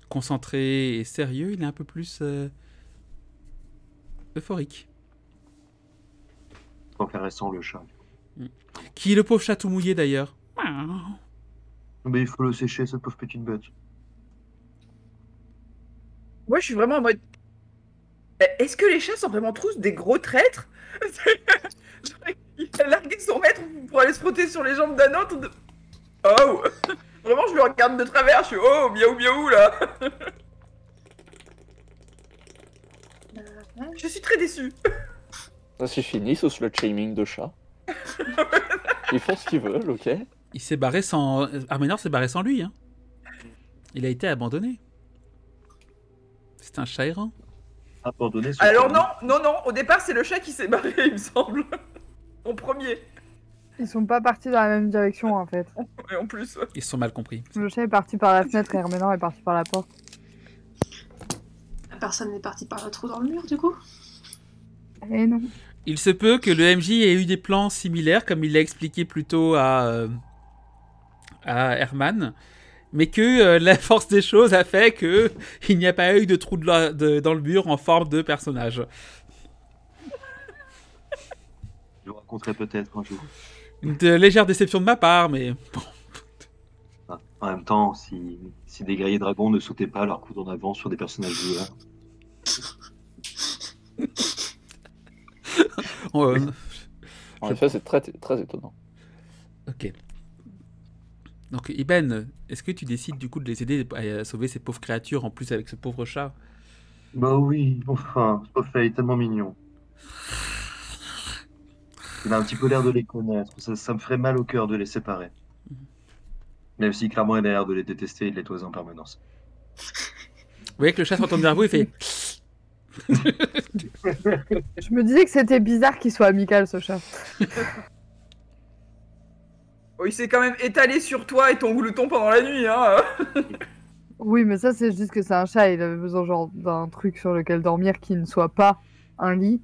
concentré et sérieux, il est un peu plus euphorique. Intéressant le chat. Qui est le pauvre chat tout mouillé d'ailleurs. Mais il faut le sécher, cette pauvre petite bête. Moi je suis vraiment en mode est-ce que les chats sont vraiment tous des gros traîtres? Il a largué son maître pour aller se frotter sur les jambes d'un autre. Oh. Vraiment, je le regarde de travers, je suis oh, miaou miaou là. Je suis très déçue. Ça c'est fini sous le shaming de chat. Ils font ce qu'ils veulent, ok. Il s'est barré sans... Arménor s'est barré sans lui. Hein. Il a été abandonné. C'est un chat errant. Abandonné sur Alors Camille. non, au départ c'est le chat qui s'est barré, il me semble. En premier. Ils sont pas partis dans la même direction en fait. Et en plus, ouais. Ils se sont mal compris. Le chat est parti par la fenêtre et Herménor est parti par la porte. Personne n'est parti par le trou dans le mur, du coup. Et non. Il se peut que le MJ ait eu des plans similaires, comme il l'a expliqué plus tôt à Herman, mais que la force des choses a fait qu'il n'y a pas eu de trou dans le mur en forme de personnage. Je vous raconterai peut-être un jour. Une légère déception de ma part, mais bon. Ah, en même temps, si des guerriers dragons ne sautaient pas leur coup en avant sur des personnages joueurs. En effet, c'est très, très étonnant. Ok. Donc, Iben, est-ce que tu décides du coup de les aider à sauver ces pauvres créatures en plus avec ce pauvre chat? Bah oui, enfin, ce pauvre est tellement mignon. Il a un petit peu l'air de les connaître. Ça me ferait mal au cœur de les séparer. Même si clairement il a l'air de les détester et de les toiser en permanence. Vous voyez que le chat se retourne vers vous et fait... Je me disais que c'était bizarre qu'il soit amical ce chat. Oh, il s'est quand même étalé sur toi et ton glouton pendant la nuit, hein. Oui, mais ça c'est juste que c'est un chat. Il avait besoin genre d'un truc sur lequel dormir qui ne soit pas un lit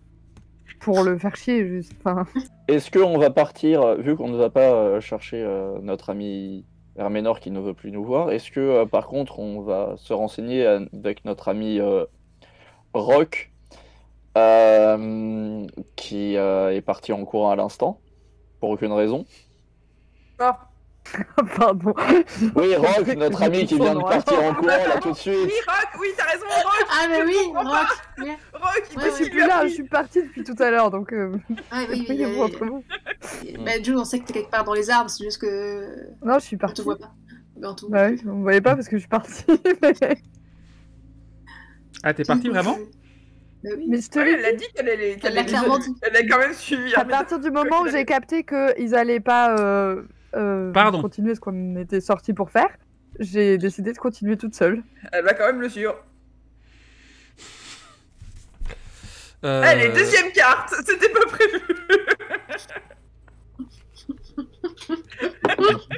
pour le faire chier juste. Enfin... Est-ce qu'on va partir, vu qu'on ne va pas chercher notre ami Herménor qui ne veut plus nous voir, est-ce que par contre on va se renseigner avec notre ami Rock qui est parti en courant à l'instant, pour aucune raison? Ah, Pardon. Oui, Rock, notre ami qui vient de partir en courant là tout de suite. Oui, Rock, oui, t'as raison, Rock. Ah, mais oui, comprends Rock. pas. Ouais, Rock, il Ouais, peut Je suis lui plus là, appuyer. je suis partie depuis tout à l'heure, donc oui, voyez-vous entre vous. Bah, Jules, on sait que t'es quelque part dans les arbres, c'est juste que. Non, je suis On te partie. voit pas. Mais on te voit Bah plus. oui, vous me voyez pas parce que je suis partie. Ah, t'es parti vraiment? Bah oui. Mais je te Ouais, l'ai elle a dit. dit qu'elle allait. Elle l'a clairement dit. Elle a quand même suivi. À partir du moment où j'ai capté qu'ils allaient pas Pardon. continuer ce qu'on était sortis pour faire, j'ai décidé de continuer toute seule. Elle va quand même le suivre. Euh, Allez, deuxième carte. C'était pas prévu.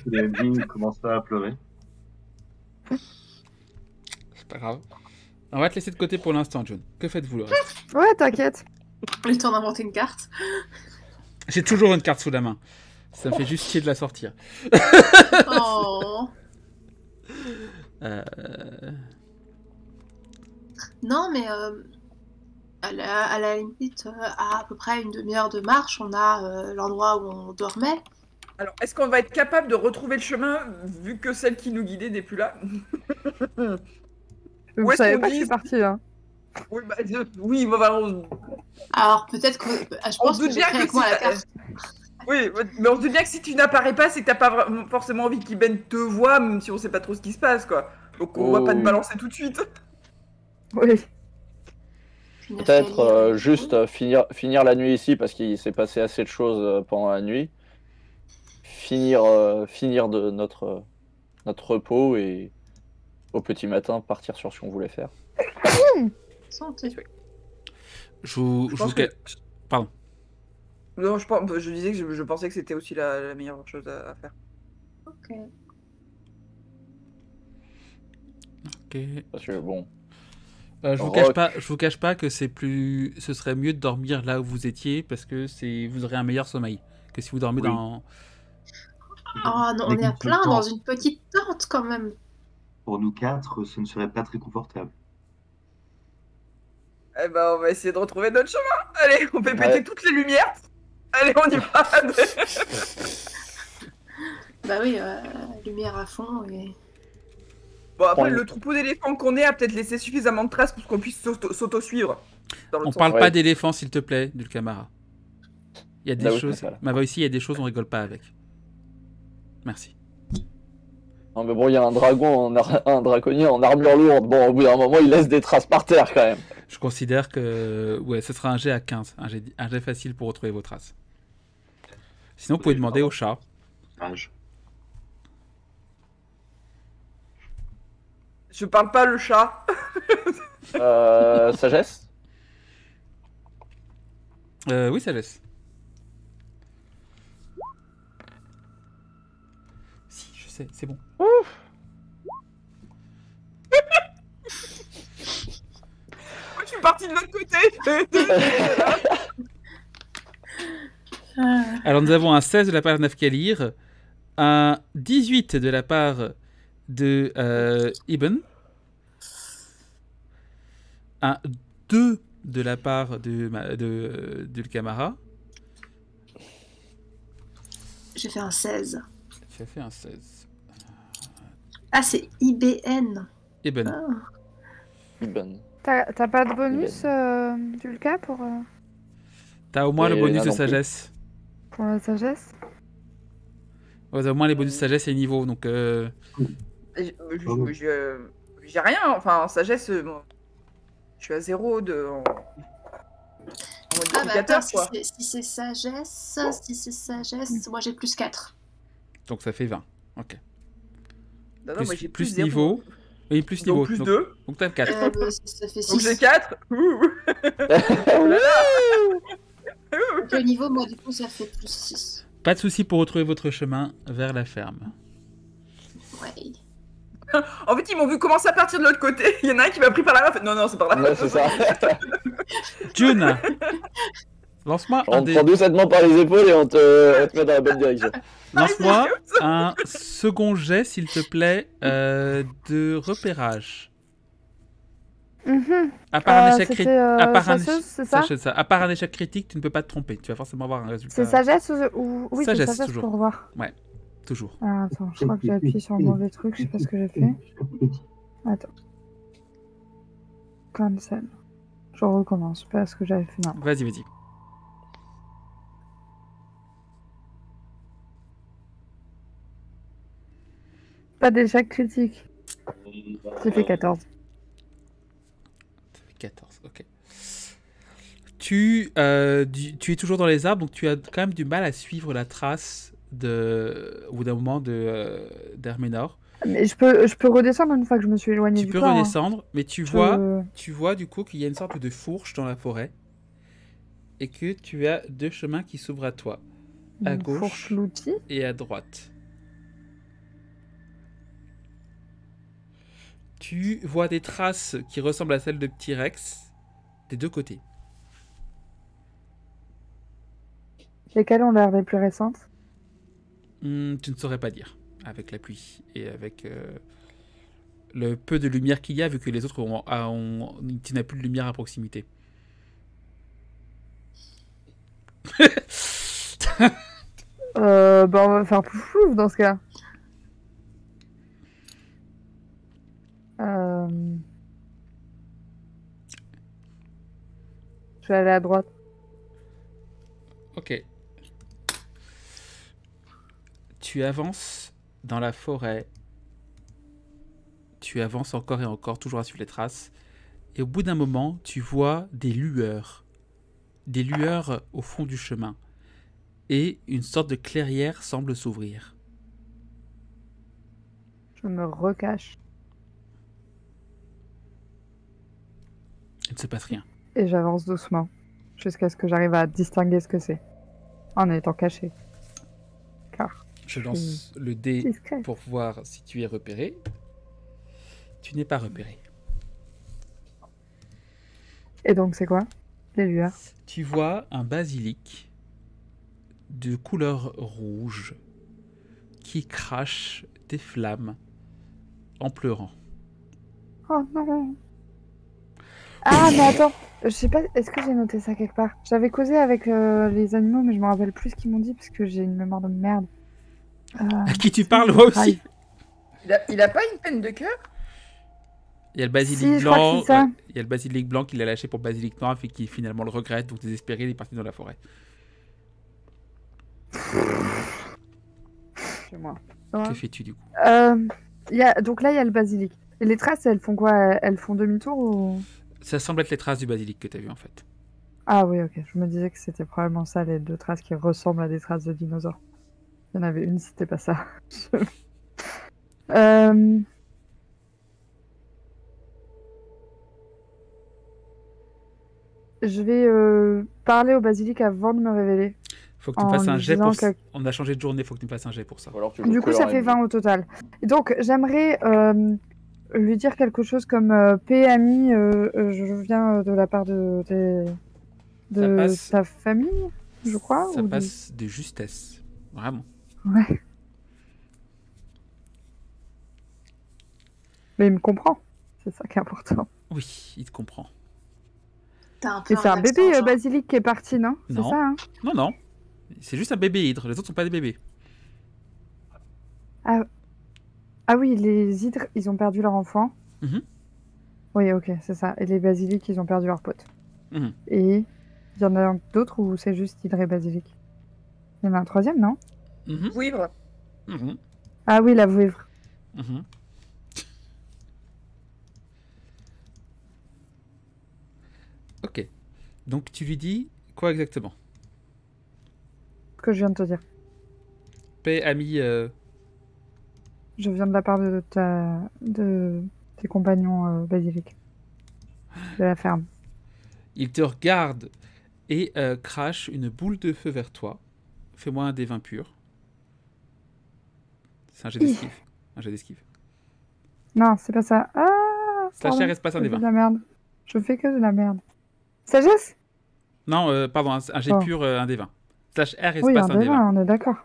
Les vignes commencent à pleurer. C'est pas grave. On va te laisser de côté pour l'instant, John. Que faites-vous le reste? Ouais, t'inquiète. Le temps d'inventer une carte. J'ai toujours une carte sous la main. Ça me fait juste chier de la sortir. Oh. Euh, Non, mais à la limite, à peu près une demi-heure de marche, on a l'endroit où on dormait. Alors, est-ce qu'on va être capable de retrouver le chemin vu que celle qui nous guidait n'est plus là? Vous est-ce savez qu'on pas que je dit- suis partie, hein. Oui, bah, oui, bah, Alors peut-être que. Je on pense se que doute j'ai bien pris que avec moi si la t'as- carte. Oui, mais on se doute bien que si tu n'apparais pas, c'est que t'as pas forcément envie qu'Iben te voie, même si on sait pas trop ce qui se passe, quoi. Donc on va Oh, pas te oui. balancer tout de suite. Oui. Puis Nathalie, Peut-être juste finir la nuit ici parce qu'il s'est passé assez de choses pendant la nuit. Finir de notre repos et au petit matin partir sur ce qu'on voulait faire. Santé. je vous pense ca- que- Pardon. Non, je disais que je pensais que c'était aussi la meilleure chose à faire. Ok. Ok. Parce que bon, Je vous Rock. cache pas que ce serait mieux de dormir là où vous étiez parce que vous aurez un meilleur sommeil que si vous dormez Oui. dans. Oh non, on est à plein dans une petite tente quand même. Pour nous quatre, ce ne serait pas très confortable. Eh ben, on va essayer de retrouver notre chemin. Allez, on fait péter Ouais. toutes les lumières. Allez, on y va. Bah oui, lumière à fond et. Bon, après, Ouais. le troupeau d'éléphants qu'on est a peut-être laissé suffisamment de traces pour qu'on puisse s'auto-suivre. Dans le On sens- parle Ouais. pas d'éléphant, s'il te plaît, Dulcamara. Il y a des Là où je choses. préfère. Ma voix ici, il y a des choses on rigole pas avec. Merci. non mais bon, il y a un dragon, un draconnier en armure lourde. Bon, au bout d'un moment, il laisse des traces par terre quand même. Je considère que ouais, ce sera un jet à 15, un jet facile pour retrouver vos traces. Sinon, vous pouvez demander au chat. Âge. Je parle pas le chat. Sagesse. Oui, ça laisse. Si, je sais, c'est bon. Moi, je suis partie de l'autre côté. Alors, nous avons un 16 de la part de Nafkalir, un 18 de la part de Ibn, un 2 de la part de Dulcamara. J'ai fait un 16. Tu as fait un 16. Ah, c'est IBN. Ibn. Ah. Ibn. T'as pas de bonus, Dulka, pour T'as au moins le Et bonus là de non plus. sagesse. la sagesse? Ouais, t'as au moins les bonus de sagesse et niveau, donc... J'ai rien. Enfin, en sagesse, moi, je suis à 0 en mode Ah bah indicateur, attends, quoi. si c'est sagesse, moi j'ai plus 4. Donc ça fait 20. Ok. Non, non, moi, j'ai plus zéro. niveau. Oui, plus Donc niveau. plus donc, 2. donc t'as 4. Ça fait Donc j'ai 6. 4. Le niveau, moi du coup, ça fait plus 6. Pas de souci pour retrouver votre chemin vers la ferme. Ouais. En fait, ils m'ont vu commencer à partir de l'autre côté. Il y en a un qui m'a pris par la main. Fait, non, non, c'est par là. Ouais, c'est ça. June, lance-moi un, On te prend doucement par les épaules et on te met dans la bonne direction. lance-moi un second jet, s'il te plaît, de repérage. À part un échec critique. À part un chasseuse, c'est ça? Sache ça. À part un échec critique, tu ne peux pas te tromper. Tu vas forcément avoir un résultat. C'est sagesse ou... Oui, c'est Sagesse, sagesse toujours. pour voir. Ouais. Toujours. Ah, attends, je crois que j'ai appuyé sur le mauvais truc, je sais pas ce que j'ai fait. Attends. Cancel. Je recommence, pas ce que j'avais fait. Non. Vas-y, vas-y. Pas d'échec critique. J'ai fait 14. 14, ok. Tu es toujours dans les arbres, donc tu as quand même du mal à suivre la trace au bout d'un moment d'Herménor. Mais je peux redescendre une fois que je me suis éloigné Tu du peux corps, hein. redescendre, mais tu vois du coup qu'il y a une sorte de fourche dans la forêt et que tu as deux chemins qui s'ouvrent à toi, à Une gauche fourche l'outil. et à droite. Tu vois des traces qui ressemblent à celles de Petit Rex des deux côtés. Lesquelles ont l'air les plus récentes? Tu ne saurais pas dire, avec la pluie et avec le peu de lumière qu'il y a, vu que les autres tu n'as plus de lumière à proximité. Bah on va faire pouf dans ce cas. Je vais aller à droite. Ok. Tu avances dans la forêt. Tu avances encore et encore, toujours à suivre les traces. Et au bout d'un moment, tu vois des lueurs. Des lueurs au fond du chemin. Et une sorte de clairière semble s'ouvrir. Je me recache. Il ne se passe rien. Et j'avance doucement. Jusqu'à ce que j'arrive à distinguer ce que c'est. En étant caché. Car Je lance le dé discret. pour voir si tu es repéré. Tu n'es pas repéré. Et donc c'est quoi? Les lueurs. Tu vois un basilic de couleur rouge qui crache des flammes en pleurant. Oh non. Ah mais attends, je sais pas, est-ce que j'ai noté ça quelque part? J'avais causé avec les animaux mais je me rappelle plus ce qu'ils m'ont dit parce que j'ai une mémoire de merde. À qui tu parles, moi aussi? Il a pas une peine de cœur? Il y a le basilic Si, je crois blanc. que c'est ça. Il y a le basilic blanc qu'il a lâché pour le basilic noir et qui finalement le regrette, donc désespéré, il est parti dans la forêt. Chez moi. Que fais-tu du coup? Donc là il y a le basilic. Et les traces elles font quoi? Elles font demi-tour ou... Ça semble être les traces du basilic que tu as vu en fait. Ah oui, ok. Je me disais que c'était probablement ça, les deux traces qui ressemblent à des traces de dinosaures. Il y en avait une, c'était pas ça. Je vais parler au basilic avant de me révéler. Faut que tu me En fasses un lui jet disant pour... que- On a changé de journée, faut que tu me fasses un jet pour ça. Ou alors tu joues Du coup, ça couleur fait ennemie. 20 au total. Et donc, j'aimerais lui dire quelque chose comme Paix, ami, je viens de la part de passe. ta famille, je crois. Ça ou passe de justesse. Vraiment. Ouais. Mais il me comprend. C'est ça qui est important. Oui, il te comprend. T'as un peu Et c'est un accent, bébé genre. basilic qui est parti, non? C'est Non. ça, hein? Non, non. C'est juste un bébé hydre. Les autres sont pas des bébés. Ah oui, les hydres, ils ont perdu leur enfant. Mhm. Oui, ok, c'est ça. Et les basiliques, ils ont perdu leur pote. Mhm. Et il y en a d'autres ou c'est juste hydre et basilic? Il y en a un troisième, non? Mhm. Vouivre. Mhm. Ah oui, la vouivre. Mhm. Ok. Donc tu lui dis quoi exactement? Ce que je viens de te dire. Paix, ami. Je viens de la part de tes compagnons basiliques. De la ferme. Il te regarde et crache une boule de feu vers toi. Fais-moi un des 20 pur. C'est un jet d'esquive. Un jet d'esquive. Non, c'est pas ça. Ah! Slash pardon, R, espace un je des fais 20. de la merde. Je fais que de la merde. Sagesse? Non, pardon, un jet Oh. pur, un des 20. Slash R, Oui, espace un un des des 20. 20, on est d'accord.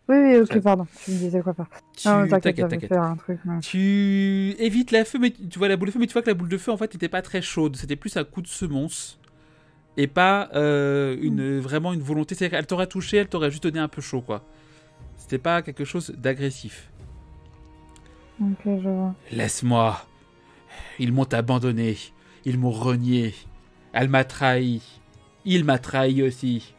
Oui, oui, ok, Ça- pardon. Tu me disais quoi faire. Tu... Non, t'inquiète, T'inquiète, j'avais t'inquiète. fait un truc. Mais... Tu évites la feu, mais tu vois la boule de feu, mais tu vois que la boule de feu, en fait, n'était pas très chaude. C'était plus un coup de semonce. Et pas vraiment une volonté. C'est-à-dire qu'elle t'aurait touché, elle t'aurait juste donné un peu chaud, quoi. C'était pas quelque chose d'agressif. Ok, je vois. Laisse-moi. Ils m'ont abandonné. Ils m'ont renié. Elle m'a trahi. Il m'a trahi aussi.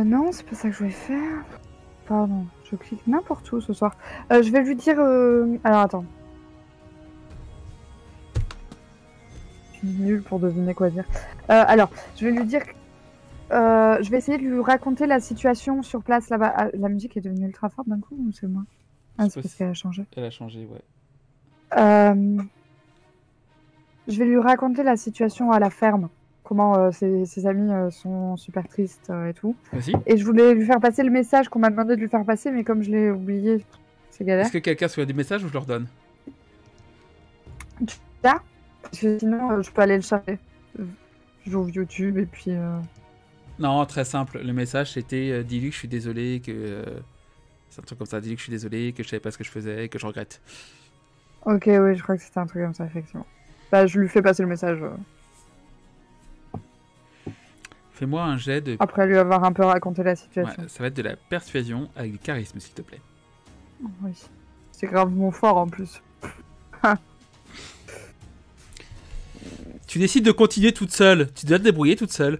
Non, c'est pas ça que je voulais faire. Pardon, je clique n'importe où ce soir. Je vais lui dire... Alors, attends. Je suis nulle pour deviner quoi dire. Alors, je vais lui dire... je vais essayer de lui raconter la situation sur place là-bas. Ah, la musique est devenue ultra forte d'un coup ou c'est moi? Ah, c'est parce qu'elle a changé. Elle a changé, ouais. Je vais lui raconter la situation à la ferme. Comment ses amis sont super tristes et tout. Vas-y. Et je voulais lui faire passer le message qu'on m'a demandé de lui faire passer, mais comme je l'ai oublié, c'est galère. Est-ce que quelqu'un se fait des messages ou je leur donne? Là, parce que sinon, je peux aller le chercher. J'ouvre YouTube et puis... Non, très simple. Le message c'était dis-lui que je suis désolé, que... c'est un truc comme ça. Dis-lui que je suis désolé, que je savais pas ce que je faisais, que je regrette. Ok, oui, je crois que c'était un truc comme ça, effectivement. Bah, je lui fais passer le message. Fais-moi un jet de... Après lui avoir un peu raconté la Ouais, situation. ça va être de la persuasion avec du charisme, s'il te plaît. Oui. C'est grave mon fort en plus. Tu décides de continuer toute seule. Tu dois te débrouiller toute seule.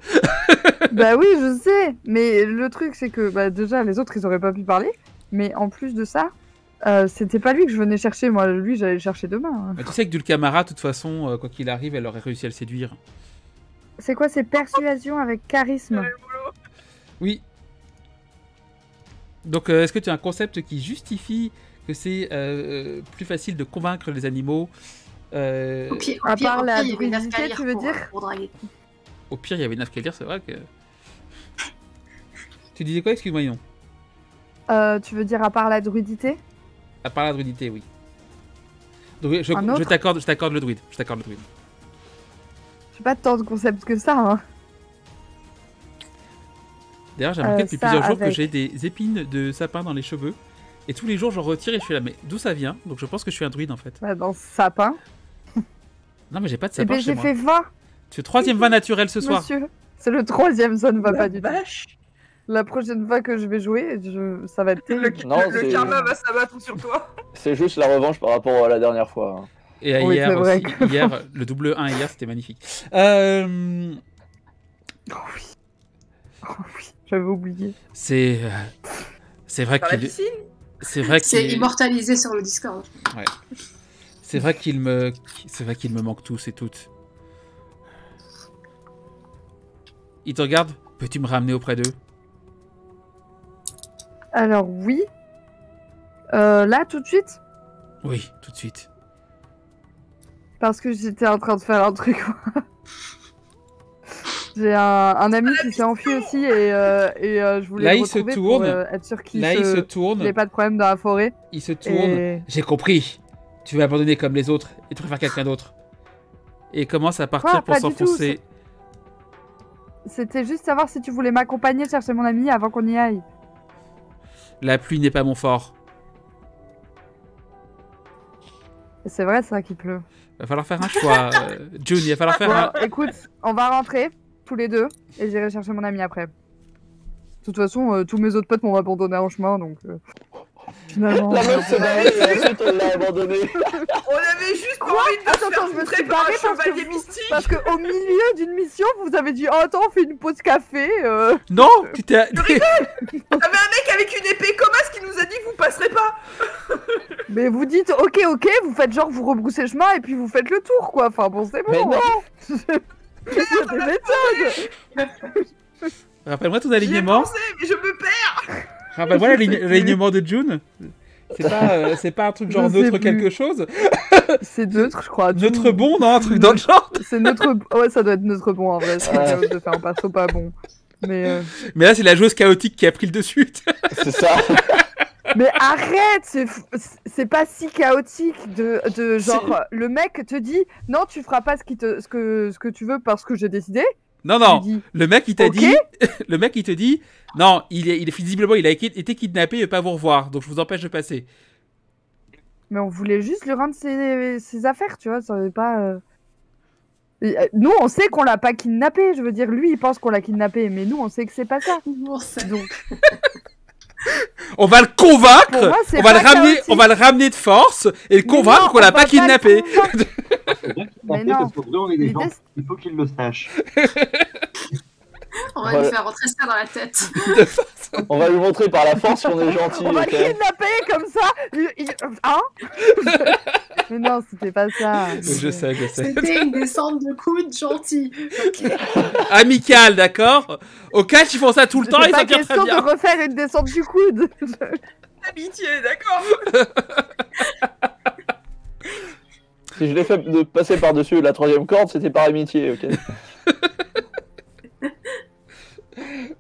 Bah oui, je sais. Mais le truc, c'est que bah, déjà, les autres, ils auraient pas pu parler. Mais en plus de ça, c'était pas lui que je venais chercher. Moi, lui, j'allais le chercher demain. Tu sais que Dulcamara, de toute façon, quoi qu'il arrive, elle aurait réussi à le séduire. C'est quoi, c'est persuasion avec charisme? Oui. Donc, est-ce que tu as un concept qui justifie que c'est plus facile de convaincre les animaux Au pire, à part la il y avait une druidité, escalier tu veux dire pour draguer. Au pire, il y avait Nafkalir, c'est vrai que... Tu disais quoi, excuse-moi, non? Tu veux dire à part la druidité? À part la druidité, oui. Donc, Un autre je t'accorde le druide. Je t'accorde le druide. J'ai pas tant de concepts que ça. Hein. D'ailleurs, j'ai remarqué depuis ça, plusieurs jours que avec- j'ai des épines de sapin dans les cheveux. Et tous les jours, j'en retire et je suis là, mais d'où ça vient? Donc je pense que je suis un druide en fait. Bah, dans ce sapin. Non, mais j'ai pas de Et sapin ben chez j'ai moi. fait 20, Tu fais troisième vin naturel ce soir. monsieur. C'est le troisième, ça ne va pas du tout. Vache. La prochaine fois que je vais jouer, ça va être Le, terrible. Non, le c'est- karma va s'abattre sur toi. C'est juste la revanche par rapport à la dernière fois. Hein. Et Oui, hier c'est vrai aussi, que- hier, le double 1 hier, c'était magnifique. Oh oui. Oh oui, j'avais oublié. C'est vrai Dans la qu'il piscine. c'est vrai C'est qu'il immortalisé sur le Discord. c'est vrai qu'il me manque tous et toutes. Il te regarde. Peux-tu me ramener auprès d'eux? Alors oui. Là, tout de suite. Oui, tout de suite. Parce que j'étais en train de faire un truc. J'ai un ami qui s'est enfui aussi et je voulais Là, le il se retrouver tourne. pour être sûr qu'il Là, il se tourne. n'ait pas de problème dans la forêt. Il se tourne. Et... J'ai compris. Tu veux abandonner comme les autres et tu préfères quelqu'un d'autre. Et il commence à partir Quoi, pour pas du tout, s'enfoncer. C'était juste savoir si tu voulais m'accompagner chercher mon ami avant qu'on y aille. La pluie n'est pas mon fort. Et c'est vrai, c'est vrai qu'il pleut. Va falloir faire un choix. June, il va falloir faire un... Bon, écoute, on va rentrer tous les deux et j'irai chercher mon ami après. De toute façon, tous mes autres potes m'ont abandonné en chemin, donc finalement. La meuf s'est barrée et ensuite on l'a abandonné. On avait juste pas envie de se Attends, faire je me foutrer suis par un barrée parce que chevalier vous- mystique. Parce qu'au milieu d'une mission, vous avez dit oh attends, on fait une pause café. Non, tu t'es... T'avais un mec avec une épée comme as qui nous a dit que vous passerez pas. Mais vous dites ok, vous faites genre vous rebroussez le chemin et puis vous faites le tour quoi. Enfin bon, c'est bon. Mais non. Il y a des méthodes. Rappelle-moi ton J'y ai alignement. pensé, mais je me perds. Rappelle-moi l'alignement de June. C'est pas un truc genre Je sais neutre plus. quelque chose. C'est neutre, je crois. Neutre bon, non, un truc dans le genre. C'est neutre. Ouais, ça doit être neutre bon en vrai. C'est Ah. chaos de faire un perso pas bon. Mais Mais là, c'est la joueuse chaotique qui a pris le dessus. C'est ça. mais arrête, c'est pas si chaotique de genre le mec te dit non, tu feras pas ce que tu veux parce que j'ai décidé. Non, Tu non. lui dis, Le mec, il t'a Ok. dit... Le mec, il te dit... Non, il est visiblement, il a été kidnappé, il veut pas vous revoir. Donc, je vous empêche de passer. mais on voulait juste lui rendre ses affaires, tu vois, ça avait pas. Nous, on sait qu'on l'a pas kidnappé. Je veux dire, lui, il pense qu'on l'a kidnappé, mais nous, on sait que c'est pas ça. Bon, ça- Donc, On va le convaincre, Pour moi, c'est on va pas le ramener, chaotique. on va le ramener de force et le Mais non, convaincre qu'on on l'a va pas kidnappé. le convaincre. C'est vrai qu'il Mais fait, non. parce qu'en vrai, on est des gens, L'idée, il faut qu'ils le sachent. On va Ouais. lui faire rentrer ça dans la tête. De force. On va lui montrer par la force qu'on est gentil. On va le ok. kidnapper comme ça. Hein? Mais non, c'était pas ça. Je sais. C'était une descente de coude gentille. Ok. Amical, d'accord. Au catch, ils font ça tout le temps, C'est ils pas s'en tirent très question bien. de refaire une descente du coude. Amitié, d'accord. Si je l'ai fait de passer par-dessus la 3e corde, c'était par amitié, ok.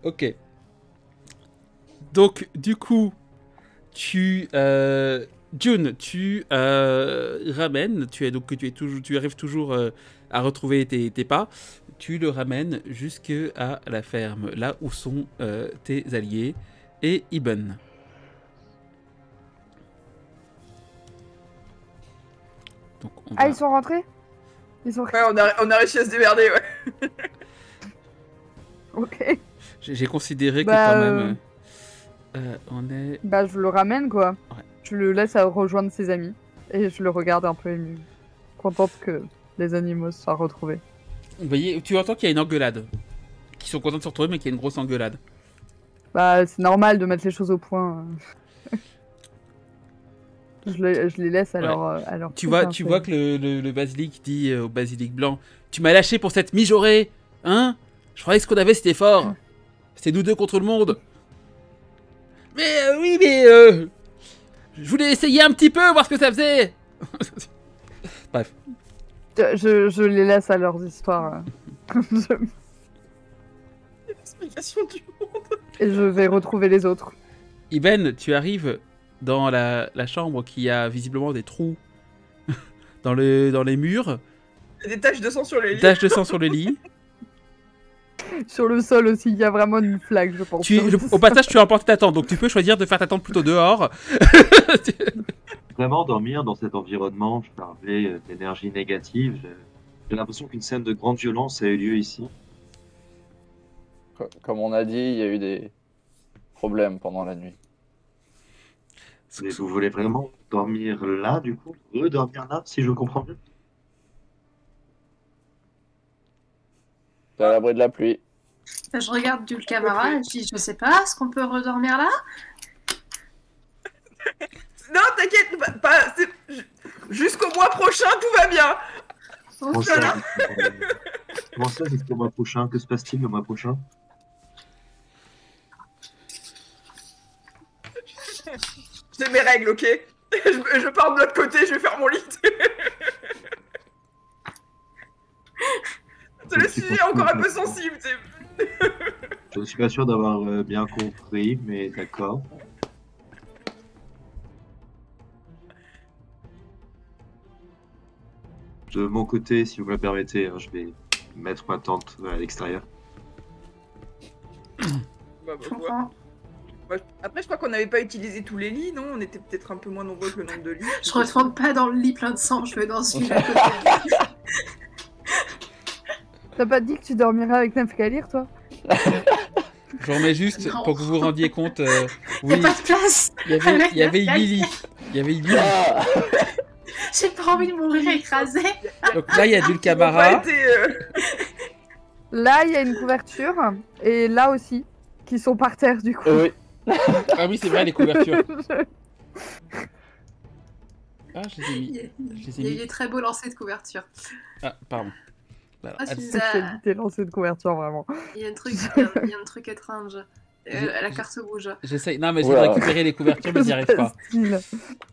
Ok. Donc, du coup, tu... June, tu ramènes, tu arrives toujours à retrouver tes pas, tu le ramènes jusqu'à la ferme, là où sont tes alliés et Ibn. Donc, on Ah, va- ils sont rentrés? Ils sont... Ouais, on a réussi à se démerder, ouais. Ok. J'ai considéré que Bah, quand même... on est... Bah, je le ramène, quoi. Ouais. Je le laisse à rejoindre ses amis. Et je le regarde un peu ému. Contente que les animaux se soient retrouvés. Vous voyez, tu entends qu'il y a une engueulade. Qui sont contents de se retrouver, mais qu'il y a une grosse engueulade. Bah, c'est normal de mettre les choses au point. Je les laisse à Ouais. leur Tu truc, vois, hein, tu c'est- vois que le basilic dit au basilic blanc, tu m'as lâché pour cette mijaurée, hein? Je croyais que ce qu'on avait c'était fort. C'était nous deux contre le monde. Mais oui, mais je voulais essayer un petit peu, voir ce que ça faisait. Bref. Je les laisse à leurs histoires. Explication du monde. Et je vais retrouver les autres. Iben, tu arrives dans la chambre qui a visiblement des trous dans les murs, Il y a des taches de sang sur les lits. taches de sang sur le lit. Sur le sol aussi, il y a vraiment une flaque, je pense. Au passage, tu as emporté ta tente, donc tu peux choisir de faire ta tente plutôt dehors. Vraiment, dormir dans cet environnement, je parlais d'énergie négative. J'ai l'impression qu'une scène de grande violence a eu lieu ici. Comme on a dit, il y a eu des problèmes pendant la nuit. Et vous voulez vraiment dormir là, du coup? Redormir là, si je comprends bien? T'es à l'abri de la pluie. Je regarde du camarade et je dis, je sais pas, est-ce qu'on peut redormir là? Non, t'inquiète, jusqu'au mois prochain, tout va bien. Comment Oh là là. Comment ça, jusqu'au mois prochain? Que se passe-t-il le mois prochain? J'ai mes règles, ok. Je pars de l'autre côté, je vais faire mon lit. C'est le sujet encore un peu sensible. Je ne suis pas sûr d'avoir bien compris, mais d'accord. De mon côté, si vous me le permettez, hein, je vais mettre ma tente à l'extérieur. Je comprends. Après, je crois qu'on n'avait pas utilisé tous les lits, non? On était peut-être un peu moins nombreux que le nombre de lits. Je retourne pas dans le lit plein de sang, je vais dans celui à côté. T'as pas dit que tu dormirais avec Nefkalir, toi? Je remets juste Non. pour que vous vous rendiez compte. Y a Oui, pas de place. il y avait Lily. Il y avait Lily. Ah J'ai pas envie de mourir écrasée. Donc là, il y a Ils ont pas Dulcamara. été, Là, il y a une couverture. Et là aussi. Qui sont par terre, du coup. oui. Ah oui, c'est vrai, les couvertures. Ah, je les ai mis. Il y a, Je les ai il y a eu mis. des très beaux lancers de couverture. Ah, pardon. Voilà. Ah, tu Allez. nous as- T'es lancé de couverture, vraiment. Il y a un truc étrange. La carte bouge. J'essaye. Non, mais j'essaie de Oula. récupérer les couvertures, mais j'y arrive pas. Style.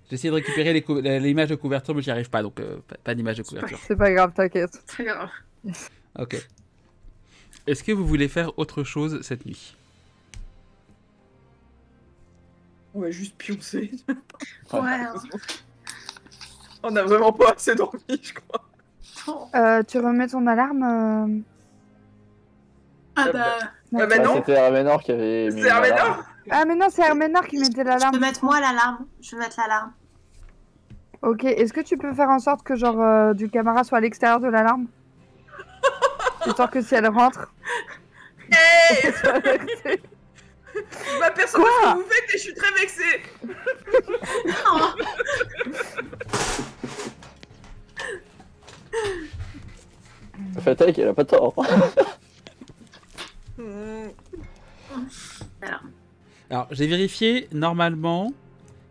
J'essaie de récupérer l'image de couverture, mais j'y arrive pas. Donc, pas d'image de couverture. C'est pas grave, t'inquiète. Très grave. Ok. Est-ce que vous voulez faire autre chose cette nuit? On va juste pioncer. Ouais. Ouais. On a vraiment pas assez dormi, je crois. Tu remets ton alarme Ah bah, Ah bah non, C'était Herménor qui avait mis c'est une alarme. Herménor. Ah, mais non, c'est Herménor qui mettait je peux l'alarme. mettre moi l'alarme. Je vais mettre l'alarme. Ok, est-ce que tu peux faire en sorte que, genre, du camarade soit à l'extérieur de l'alarme? Histoire que si elle rentre, Hey on soit alerté. Je m'aperçois de ce que vous faites et je suis très vexée. Oh, Fatec, elle a pas tort. alors, Alors, j'ai vérifié, normalement,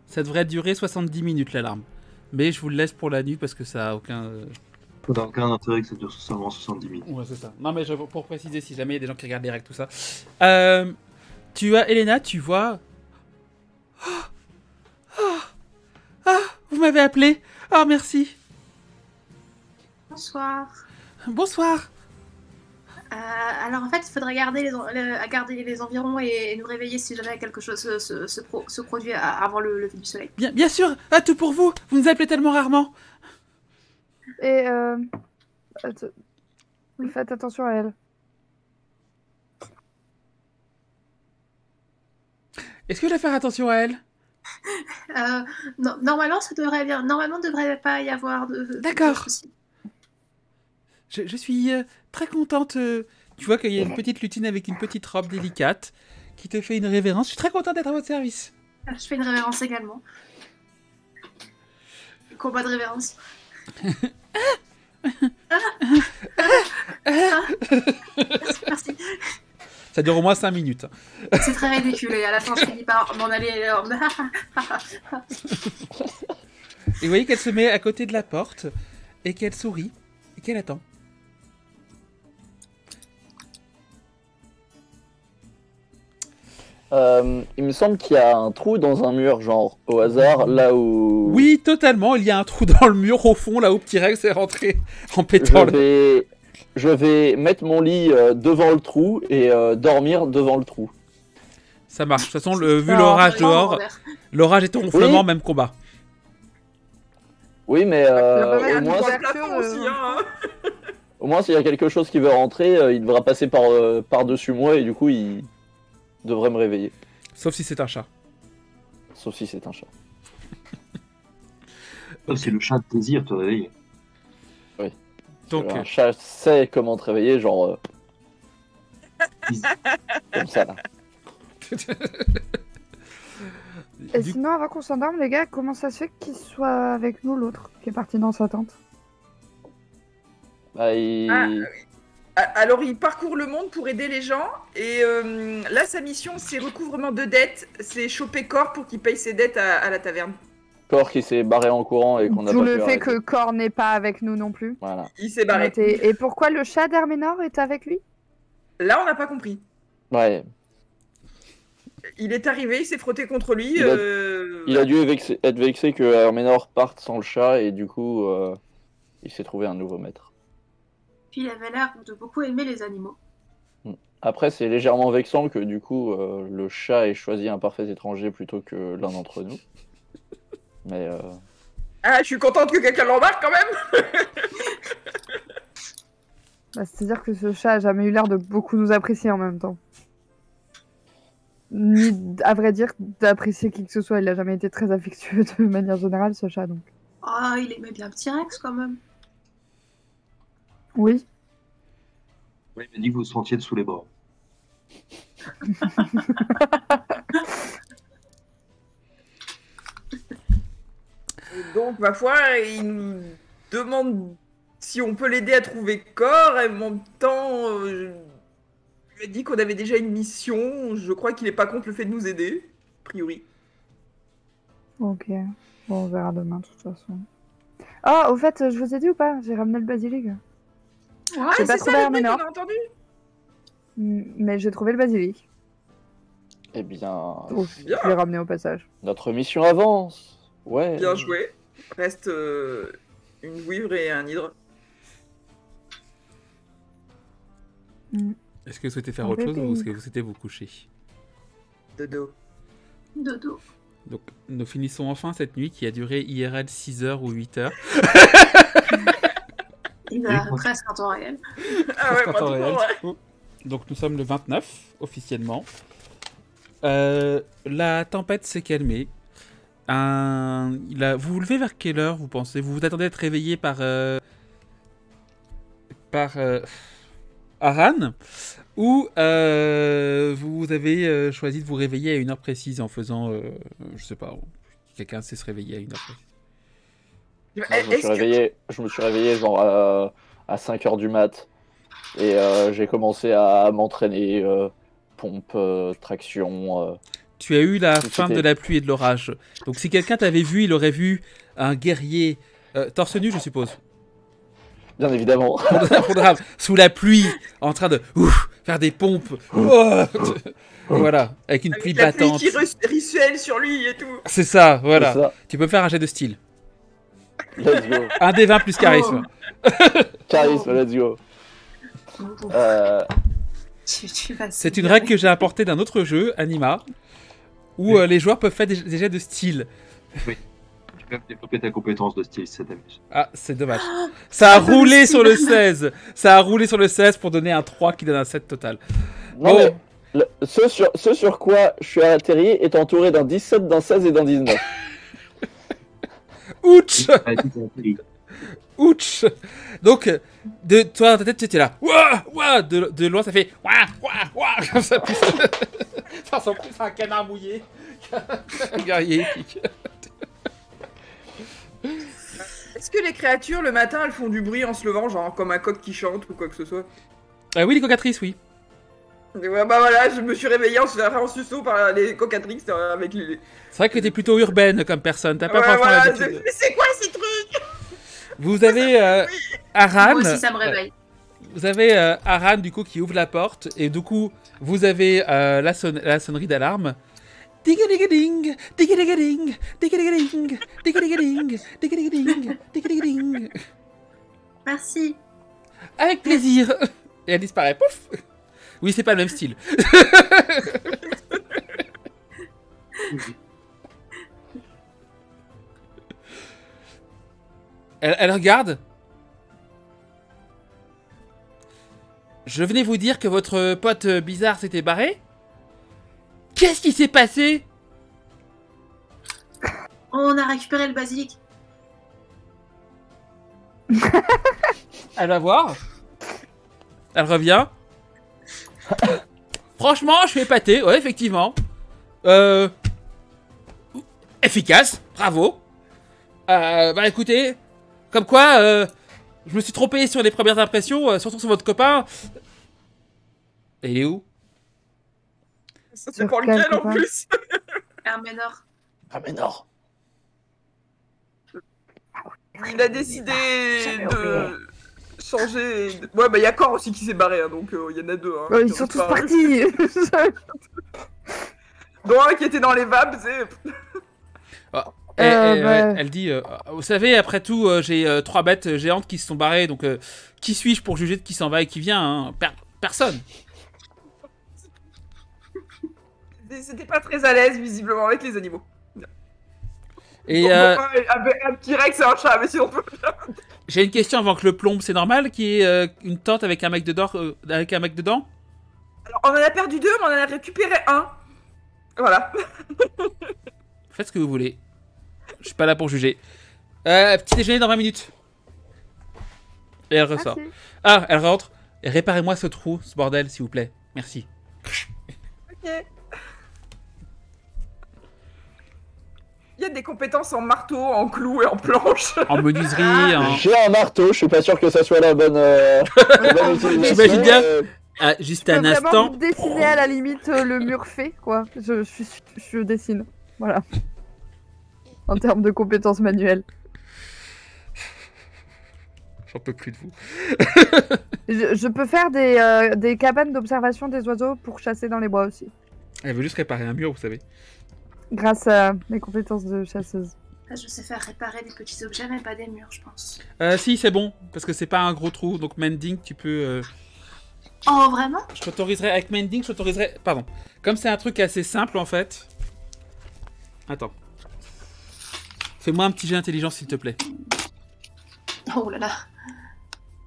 ça devrait durer 70 minutes l'alarme. Mais je vous le laisse pour la nuit parce que ça a aucun. Ça n'a aucun intérêt que ça dure seulement 70 minutes. Ouais, c'est ça. Non, mais pour préciser, si jamais il y a des gens qui regardent les règles, tout ça. Tu as, Elena, tu vois. Vous m'avez appelé. Ah, merci. bonsoir. Bonsoir. Alors en fait, il faudrait garder garder les environs et nous réveiller si jamais quelque chose se produit avant le lever du soleil. Bien sûr, tout pour vous. Vous nous appelez tellement rarement. Et faites attention à elle. Est-ce que je dois faire attention à elle? Normalement, ça devrait bien. Normalement, devrait pas y avoir de D'accord. soucis. Je suis très contente. Tu vois qu'il y a une petite lutine avec une petite robe délicate qui te fait une révérence. Je suis très contente d'être à votre service. Je fais une révérence également. Combat de révérence. Merci. Ça dure au moins 5 minutes. C'est très ridicule et à la fin, je finis par m'en aller. Et vous voyez qu'elle se met à côté de la porte et qu'elle sourit et qu'elle attend. Il me semble qu'il y a un trou dans un mur, genre au hasard, là où. Oui, totalement. Il y a un trou dans le mur au fond, là où Petit Rex est rentré en pétant. Je vais mettre mon lit devant le trou et dormir devant le trou. Ça marche. De toute façon, vu l'orage dehors, l'orage est au ronflement, Oui. même combat. Oui, mais Un au moins, droit de plafond aussi, hein. au moins s'il y a quelque chose qui veut rentrer, il devra passer par-dessus moi et du coup, il devrait me réveiller. Sauf si c'est un chat. Sauf si c'est un chat. C'est le chat de plaisir te réveiller. Donc, Un chat sait comment te réveiller, genre. Comme ça, là. Et du- sinon, avant qu'on s'endorme, les gars, comment ça se fait qu'il soit avec nous, l'autre, qui est parti dans sa tente? Bah, il... Alors, il parcourt le monde pour aider les gens. Et là, sa mission, c'est recouvrement de dettes. C'est choper Cor pour qu'il paye ses dettes à la taverne. Corps qui s'est barré en courant et qu'on a D'où pas le pu fait arrêter. que Cor n'est pas avec nous non plus. Voilà. Il s'est barré. Et pourquoi le chat d'Herménor est avec lui? Là, on n'a pas compris. Ouais. Il est arrivé, il s'est frotté contre lui. Il a dû être vexé que Herménor parte sans le chat et du coup, il s'est trouvé un nouveau maître. Puis il avait l'air de beaucoup aimer les animaux. Après, c'est légèrement vexant que du coup, le chat ait choisi un parfait étranger plutôt que l'un d'entre nous. Mais Ah, je suis contente que quelqu'un l'embarque quand même. Bah, c'est-à-dire que ce chat a jamais eu l'air de beaucoup nous apprécier en même temps. Ni, à vrai dire, d'apprécier qui que ce soit. Il a jamais été très affectueux de manière générale, ce chat, donc. Ah, il aimait bien Petit Rex quand même. Oui. Oui, il m'a dit que vous sentiez dessous les bords. Et donc, ma foi, il nous demande si on peut l'aider à trouver Cor. Et en même temps, je lui ai dit qu'on avait déjà une mission. Je crois qu'il est pas contre le fait de nous aider, a priori. Ok. Bon, on verra demain, de toute façon. Oh, au fait, je vous ai dit ou pas? J'ai ramené le basilic. Ah, J'ai c'est pas ça trouvé le truc Herménor. qu'on a entendu. Mais j'ai trouvé le basilic. eh bien, Donc, bien. je l'ai ramené au passage. notre mission avance. Ouais. Bien joué. Reste une vouivre et un hydre. Est-ce que vous souhaitez faire On autre peut chose ou payer. est-ce que vous souhaitez vous coucher? Dodo. Dodo. Donc, nous finissons enfin cette nuit qui a duré IRL 6 heures ou 8 heures. Il a presque un temps réel. Ah ouais, En temps pratiquement, réel, ouais. du coup. Donc nous sommes le 29, officiellement. La tempête s'est calmée. Vous vous levez vers quelle heure, vous pensez? Vous vous attendez à être réveillé par... Aran, ou vous avez choisi de vous réveiller à une heure précise en faisant, je sais pas, quelqu'un sait se réveiller à une heure précise. Non, je me suis réveillé genre à 5h du mat et j'ai commencé à m'entraîner, pompe, traction. Tu as eu la C'était- fin de la pluie et de l'orage. Donc si quelqu'un t'avait vu, il aurait vu un guerrier torse nu, je suppose. Bien évidemment. Pour le drame, sous la pluie, en train de faire des pompes. Oh, voilà, avec une pluie Avec la pluie battante. qui ruisselle sur lui et tout. C'est ça, voilà. C'est ça. Tu peux faire un jet de style. Let's go. Un des 20 plus charisme. Charisme, let's go. Tu vas C'est une règle que j'ai apportée d'un autre jeu, Anima, où les joueurs peuvent faire des jets de style. Tu peux développer ta compétence de style, c'est amusant. Ah, c'est dommage. Ça a roulé sur le 16. Ça a roulé sur le 16 pour donner un 3 qui donne un 7 total. Non, Oh. mais ce sur quoi je suis atterri est entouré d'un 17, d'un 16 et d'un 19. Ouch! Ah, tu t'es appris. Ouch! Donc, de toi dans ta tête, tu étais là. Ouah! Ouah! De loin, ça fait. Ouah! Ouah! Ouah! Comme ça, plus. Ça ressemble plus à un canard mouillé qu'un guerrier épique. Est-ce que les créatures, le matin, elles font du bruit en se levant, genre comme un coq qui chante ou quoi que ce soit? Oui, les cocatrices, oui. Et ouais, bah voilà, je me suis réveillé en suceau par les cocatrix avec les... C'est vrai que t'es plutôt urbaine comme personne. T'as pas Ouais, forcément voilà, l'habitude. mais c'est quoi ces trucs? Vous avez Aran. Moi aussi, ça me réveille. Vous avez Aran du coup qui ouvre la porte et du coup vous avez la sonnerie d'alarme. Diga-diga-ding, diga-diga-ding, diga-diga-ding, diga-diga-ding, diga-diga-ding, diga-diga-ding. Merci. Avec plaisir. Et elle disparaît. Pouf. Oui, c'est pas le même style. Elle regarde. Je venais vous dire que votre pote bizarre s'était barré. Qu'est-ce qui s'est passé? On a récupéré le basilic. Elle va voir. Elle revient. Franchement, je suis épaté. Ouais, effectivement. Efficace. Bravo. Bah écoutez, comme quoi, je me suis trompé sur les premières impressions, surtout sur votre copain. Et il est où? Ça c'est pour lequel en copain? plus? Herménor. Ah mais non. Il a décidé de changer... Ouais, bah il y a Cor aussi qui s'est barré, hein, donc il y en a deux. Hein, Ils sont tous partis. Dont un qui était dans les vapes, c'est... Elle dit, vous savez, après tout, j'ai 3 bêtes géantes qui se sont barrées, donc qui suis-je pour juger de qui s'en va et qui vient, hein? Personne. C'était pas très à l'aise, visiblement, avec les animaux. Et Donc, un petit Rex et un chat, mais sinon... j'ai une question avant que le plombe, c'est normal qu'il y ait une tente avec un mec dedans, Alors, on en a perdu 2, mais on en a récupéré un. Voilà. Faites ce que vous voulez. Je suis pas là pour juger. Petit déjeuner dans 20 minutes. Et elle ressort. Merci. Ah, elle rentre. Et réparez-moi ce trou, ce bordel, s'il vous plaît. Merci. Ok. Il y a des compétences en marteau, en clou et en planche. En menuiserie, en... J'ai un marteau, je suis pas sûr que ça soit la bonne, la bonne utilisation. J'imagine bien. Ah, Je juste peux un vraiment instant. dessiner à la limite le mur fait, quoi. Je dessine. Voilà. En termes de compétences manuelles. J'en peux plus de vous. Je peux faire des cabanes d'observation des oiseaux pour chasser dans les bois aussi. Elle veut juste réparer un mur, vous savez. Grâce à mes compétences de chasseuse. Ah, je sais faire réparer des petits objets, mais pas des murs, je pense. Si, c'est bon. Parce que c'est pas un gros trou. Donc, mending, tu peux... Oh, vraiment? Je t'autoriserai... Avec mending, je t'autoriserai... Pardon. Comme c'est un truc assez simple, en fait... Attends. Fais-moi un petit jet d'intelligence, s'il te plaît. Oh là là.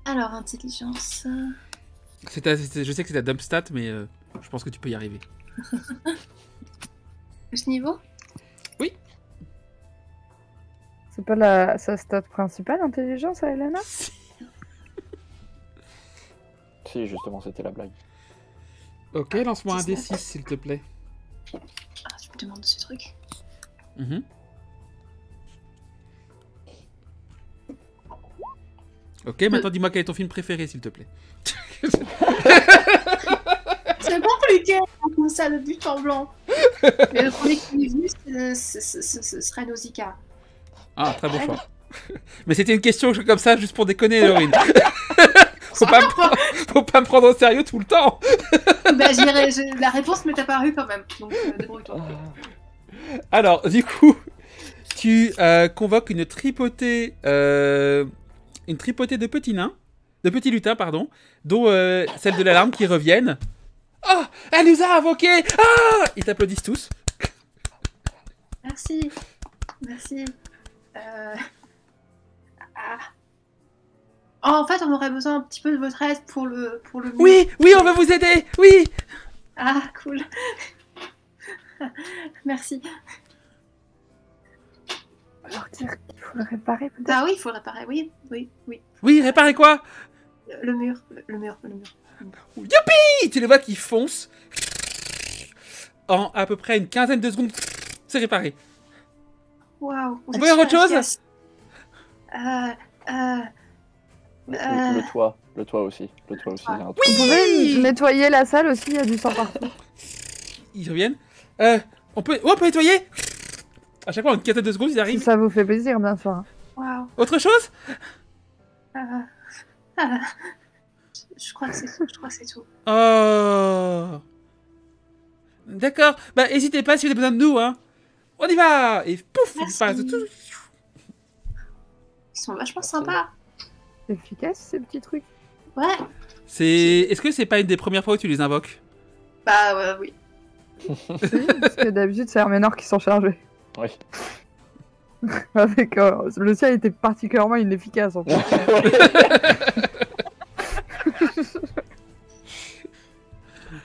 Alors, intelligence. Je sais que c'est ta dump stat, mais je pense que tu peux y arriver. Ce niveau? C'est pas sa stat principale, intelligence, à Elena? Si, justement, c'était la blague. Ok, lance-moi un 19. D6 s'il te plaît. Ah, tu me demandes ce truc. Mhm. Ok, maintenant dis-moi quel est ton film préféré s'il te plaît. C'est compliqué comme ça, le but en blanc. Mais le premier qui m'est venu, ce serait Nausicaa. Ah, très bon choix. Mais c'était une question comme ça juste pour déconner, Laurine. Faut pas me prendre au sérieux tout le temps. Bah, la réponse m'est apparue quand même, donc débrouille-toi. Alors, du coup, tu convoques une tripotée de petits nains, de petits lutins, pardon, dont celle de l'alarme qui reviennent. Oh, elle nous a invoqués. Ah, ils t'applaudissent tous. Merci. Merci. Oh, en fait, on aurait besoin un petit peu de votre aide pour le mur. Oui, on va vous aider. Oui. Ah, cool. Merci. Alors dire qu'il faut le réparer peut-être. Ah oui, il faut le réparer. Oui. Oui, réparez quoi? Le mur. Youpi! Tu les vois qui foncent. En à peu près une quinzaine de secondes, c'est réparé. Waouh. On peut faire autre chose? Le toit. Le toit aussi. Le toit aussi. il y a un truc. Vous pouvez nettoyer la salle aussi, il y a du sang partout. Ils reviennent. On peut nettoyer. À chaque fois, en une quinzaine de secondes, ils Si arrivent. ça vous fait plaisir, bien sûr. Hein. Waouh. Autre chose? Je crois que c'est tout. Oh. D'accord. Bah, n'hésitez pas si vous avez besoin de nous, hein. On y va. Et pouf, ils Merci. disparaissent de tout. Ils sont vachement sympas. C'est efficace ces petits trucs. Ouais. Est-ce que c'est pas une des premières fois où tu les invoques? Bah oui. Parce que d'habitude, c'est Herménor qui s'en chargeait. Oui. Avec, le sien était particulièrement inefficace en fait.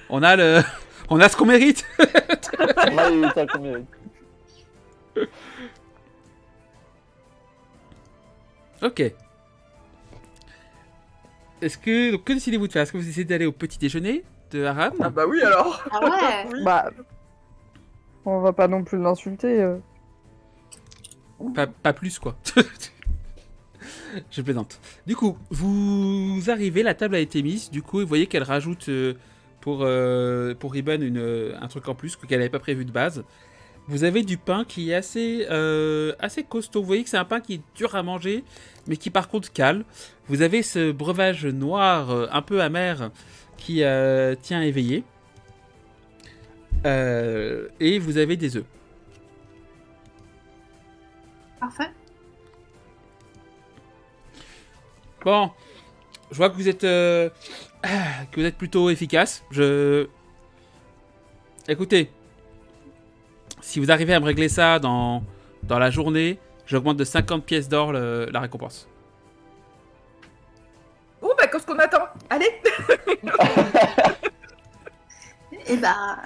On a ce qu'on mérite. On a eu ça combien? Ok. Donc, que décidez-vous de faire? Est-ce que vous essayez d'aller au petit déjeuner de Haran? Ah bah oui alors. Ah ouais. Oui. Bah, on va pas non plus l'insulter. Pas plus, quoi. Je plaisante. Du coup, vous arrivez, la table a été mise. Du coup, vous voyez qu'elle rajoute pour Ribbon un truc en plus qu'elle n'avait pas prévu de base. Vous avez du pain qui est assez costaud. Vous voyez que c'est un pain qui est dur à manger, mais qui par contre cale. Vous avez ce breuvage noir un peu amer qui tient éveillé. Et vous avez des œufs. Parfait. Bon, je vois que vous êtes plutôt efficace. Écoutez, si vous arrivez à me régler ça dans la journée, j'augmente de 50 pièces d'or la récompense. Bon bah qu'est-ce qu'on attend? Allez. Et bah,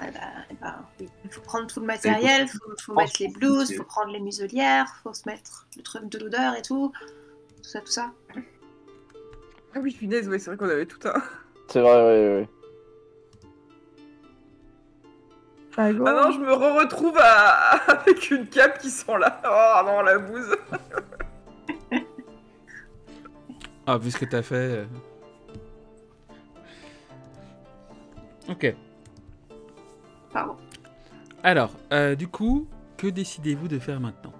oui. Il faut prendre tout le matériel, faut mettre les blouses, faut prendre les muselières, faut se mettre le truc de l'odeur et tout. Tout ça. Ah oui, punaise, ouais, c'est vrai qu'on avait tout un. C'est vrai, oui. Ah non, je me retrouve avec une cape qui sent là. Oh non, la bouse. Ah, vu ce que t'as fait. Ok. Pardon. Alors, du coup, que décidez-vous de faire maintenant?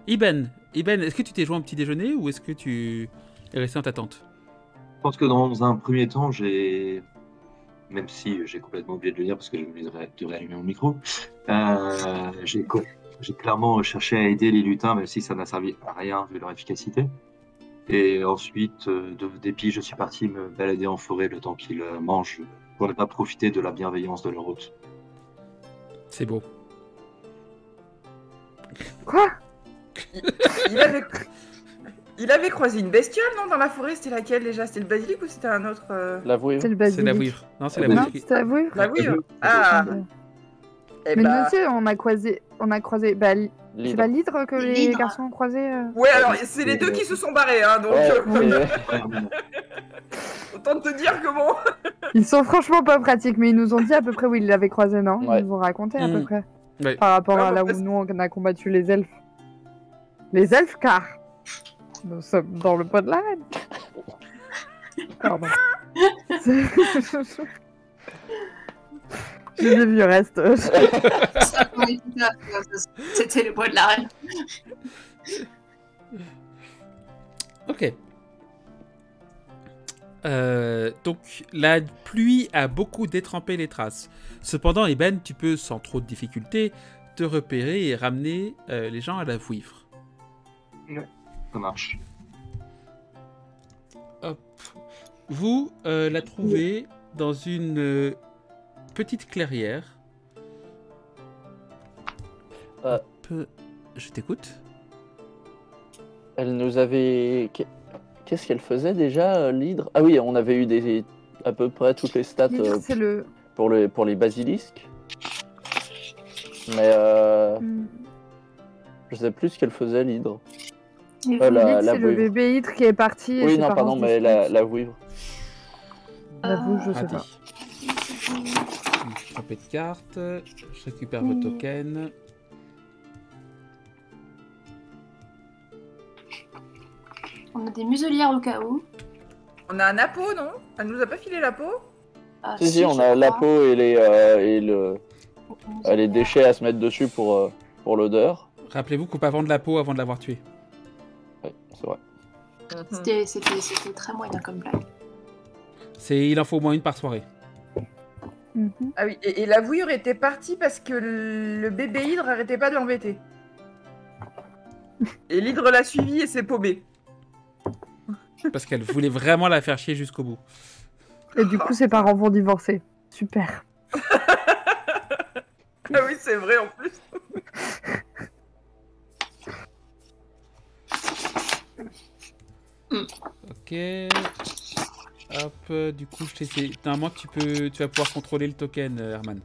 Iben, est-ce que tu t'es joint au petit déjeuner ou est-ce que tu es resté en attente? Je pense que dans un premier temps, même si j'ai complètement oublié de le dire parce que j'ai oublié de réallumer mon micro, j'ai clairement cherché à aider les lutins, même si ça n'a servi à rien vu leur efficacité. Et ensuite, de dépit, je suis parti me balader en forêt le temps qu'ils mangent pour ne pas profiter de la bienveillance de leur hôte. C'est beau. Quoi? Il avait croisé une bestiole, non, dans la forêt? C'était laquelle déjà? C'était le basilic ou c'était un autre L'avouer. C'est le C'est basilic. la vouivre. Non, c'est la Non, vouivre. c'est la vouivre. Bah oui. Ah. Eh Mais bah, nous aussi, on a croisé. Bah, C'est pas l'hydre que les L'hydre. garçons ont croisé Ouais, alors c'est les deux qui se sont barrés, hein, donc Ouais, Ouais, mais non. autant te dire que bon. Ils sont franchement pas pratiques, mais ils nous ont dit à peu près où ils l'avaient croisé, non? Ouais. Ils nous ont raconté à peu près. Ouais. Par rapport Ouais, à là parce- où nous on a combattu les elfes. Les elfes, car nous sommes dans le bois de la reine. Pardon. J'ai des vieux restes. Ça, oui, tout à fait. C'était le bois de la reine. Ok. Donc, la pluie a beaucoup détrempé les traces. Cependant, Eben, tu peux sans trop de difficulté te repérer et ramener les gens à la vouivre. Ça marche. Hop. Vous la trouvez dans une petite clairière. Hop. Je t'écoute. Elle nous avait... Qu'est-ce qu'elle faisait déjà, l'hydre? Ah oui, on avait eu à peu près toutes les stats L'hydre, c'est le. pour les basilisques. Mais je sais plus ce qu'elle faisait, l'hydre. Et Euh, vous, la- L'hydre, c'est le vouivre. bébé hydre qui est parti. et Oui, ses non, parents pardon, se mais disputent. la vouivre. La vouivre, je sais Radis. pas. Un peu de cartes. Je récupère vos tokens. On a des muselières au cas où. On a un apôt, non? Elle nous a pas filé la peau? Ah, Si, on je a la crois. peau et les déchets à se mettre dessus pour l'odeur. Rappelez-vous qu'on peut pas vendre la peau avant de l'avoir tuée. Ouais, c'est vrai. C'était très moyen comme blague. Il en faut au moins une par soirée. Mhm. Ah oui, et la vouivre était partie parce que le bébé hydre arrêtait pas de l'embêter. Et l'hydre l'a suivi et s'est paumé. Parce qu'elle voulait vraiment la faire chier jusqu'au bout. Et du coup, ses parents vont divorcer. Super. Ah oui, c'est vrai en plus. Ok. Hop, du coup, je t'essaie. Normalement, tu vas pouvoir contrôler le token, Herman.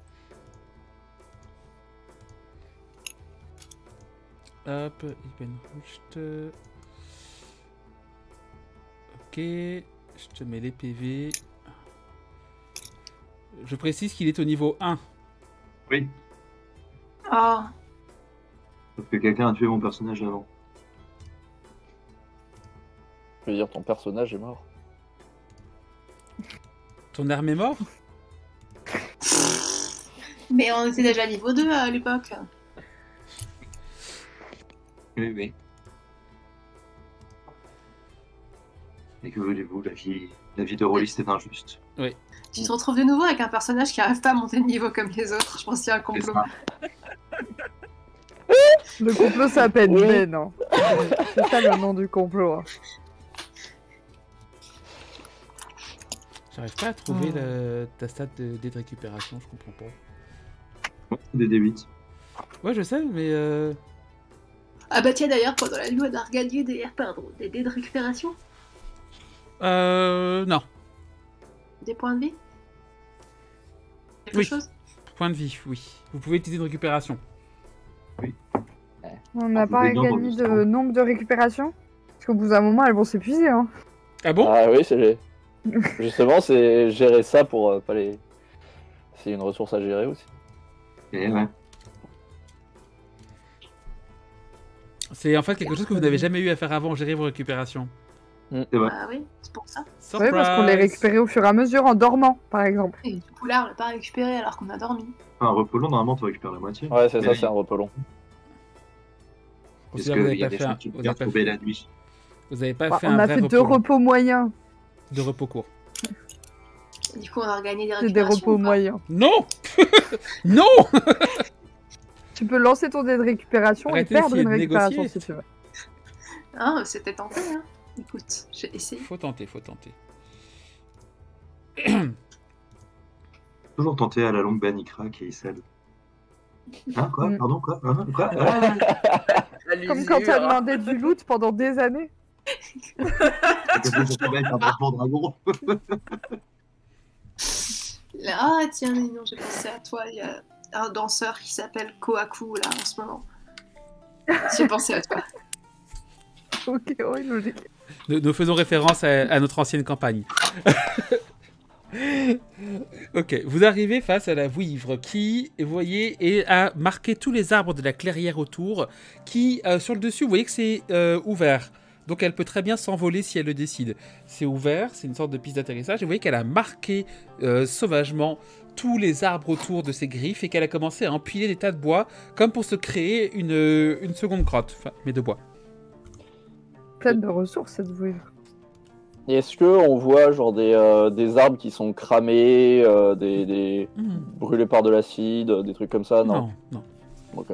Hop, Iben Rucht. Ok, je te mets les PV. Je précise qu'il est au niveau 1. Oui, Oh, parce que quelqu'un a tué mon personnage avant. Je veux dire, ton personnage est mort. Ton arme est mort? mais on était déjà niveau 2 à l'époque. Oui, oui. Et que voulez-vous, la vie de rôliste est injuste. Tu te retrouves de nouveau avec un personnage qui arrive pas à monter de niveau comme les autres. Je pense qu'il y a un C'est complot. ça. Le complot s'appelle Oui. Ben. Hein. C'est ça le nom du complot. Hein. J'arrive pas à trouver ta stat de récupération, je comprends pas. Des D8. Ouais, je sais, mais Ah bah tiens d'ailleurs, pendant la nuit, on a regagné des dés de récupération, non. des points de vie. Quelque Oui. chose. Point de vie, oui. Vous pouvez utiliser une récupération. On n'a Ah, pas vous êtes bien dans gagné le de stand. nombre de récupération. Parce qu'au bout d'un moment, elles vont s'épuiser. Hein. Ah bon? Ah oui, c'est... Justement, c'est gérer ça pour pas les... C'est une ressource à gérer aussi. Et ouais. C'est en fait quelque chose que vous n'avez jamais eu à faire avant, gérer vos récupérations. C'est vrai. Ah oui, c'est pour ça. Oui, Surprise! parce qu'on les récupérait au fur et à mesure en dormant, par exemple. Et du coup là, on l'a pas récupéré alors qu'on a dormi. Un repos long, normalement, tu récupères la moitié. Ouais, c'est Mais ça, là, c'est un repos long. Parce C'est-à-dire que vous qu'il y a n'avez des pas gens qui vous préfèrent avez pas tomber fait- la nuit. vous avez pas Bah, fait on un a vrai fait deux repos long. repos moyens. De repos court. Et du coup, on a regagné des C'est des récupérations. repos ou pas moyens. Non! Non! Tu peux lancer ton dé de récupération Arrêtez et perdre d'essayer une de récupération négocier. si tu veux. Hein, c'était tenté, hein. Écoute, j'ai essayé. Faut tenter, faut tenter. Toujours tenté à la longue ban, il craque et il cède. Hein, quoi? Mm. Pardon, quoi? Hein, quoi? La Comme quand t'as l'usure. demandé du loot pendant des années. C'est avec un drapeau dragon. Ah tiens, non, j'ai pensé à toi. Il y a un danseur qui s'appelle Kohaku là en ce moment. J'ai pensé à toi. Ok, oui, logique. Nous faisons référence à notre ancienne campagne. Ok, vous arrivez face à la vouivre qui, vous voyez, a marqué tous les arbres de la clairière autour, qui, sur le dessus, vous voyez que c'est ouvert. Donc elle peut très bien s'envoler si elle le décide. C'est ouvert, c'est une sorte de piste d'atterrissage, et vous voyez qu'elle a marqué sauvagement tous les arbres autour de ses griffes, et qu'elle a commencé à empiler des tas de bois, comme pour se créer une seconde grotte, enfin, mais de bois. Pleine de ressources, cette vouivre. Et est-ce qu'on voit genre des arbres qui sont cramés, brûlés par de l'acide, des trucs comme ça? Non. Non. Ok.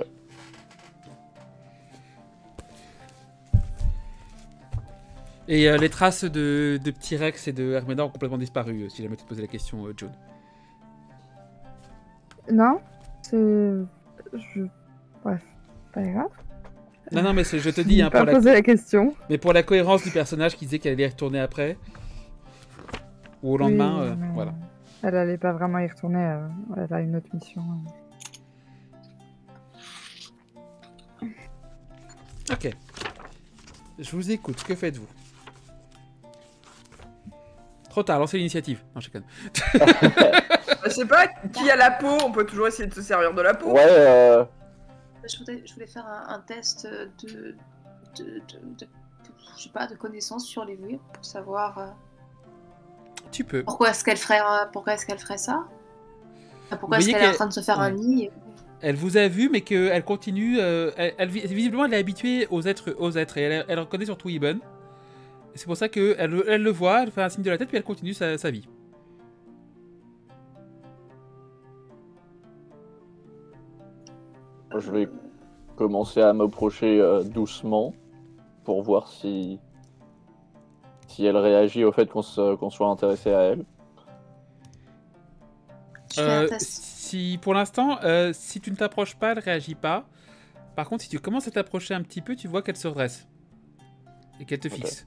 Et les traces de petits Rex et de Hermédor ont complètement disparu, si jamais tu te posais la question, John. Non, c'est... Bref, pas grave. Non, mais je te dis, hein, Pas poser la question. mais pour la cohérence du personnage qui disait qu'elle allait y retourner après, ou au lendemain, Oui, mais voilà. Elle allait pas vraiment y retourner, elle a une autre mission. Ok. Je vous écoute, que faites-vous? Trop tard, lancez l'initiative. Non, je déconne. Je sais pas, qui a la peau, on peut toujours essayer de se servir de la peau. Ouais, Je voulais faire un test de je sais pas, de connaissances sur les vouivres pour savoir Tu peux. pourquoi est-ce qu'elle ferait ça. Pourquoi Vous est-ce voyez qu'elle est en qu'elle- train de se faire un ouais. nid. Elle vous a vu, mais qu'elle continue. Visiblement, elle est habituée aux êtres, et elle reconnaît surtout Ibn. Et c'est pour ça qu'elle elle le voit, elle fait un signe de la tête, puis elle continue sa vie. je vais commencer à m'approcher doucement pour voir si elle réagit au fait qu'on soit intéressé à elle. Je fais un test. Si pour l'instant, si tu ne t'approches pas, elle réagit pas. Par contre, si tu commences à t'approcher un petit peu, tu vois qu'elle se redresse et qu'elle te Ok. fixe.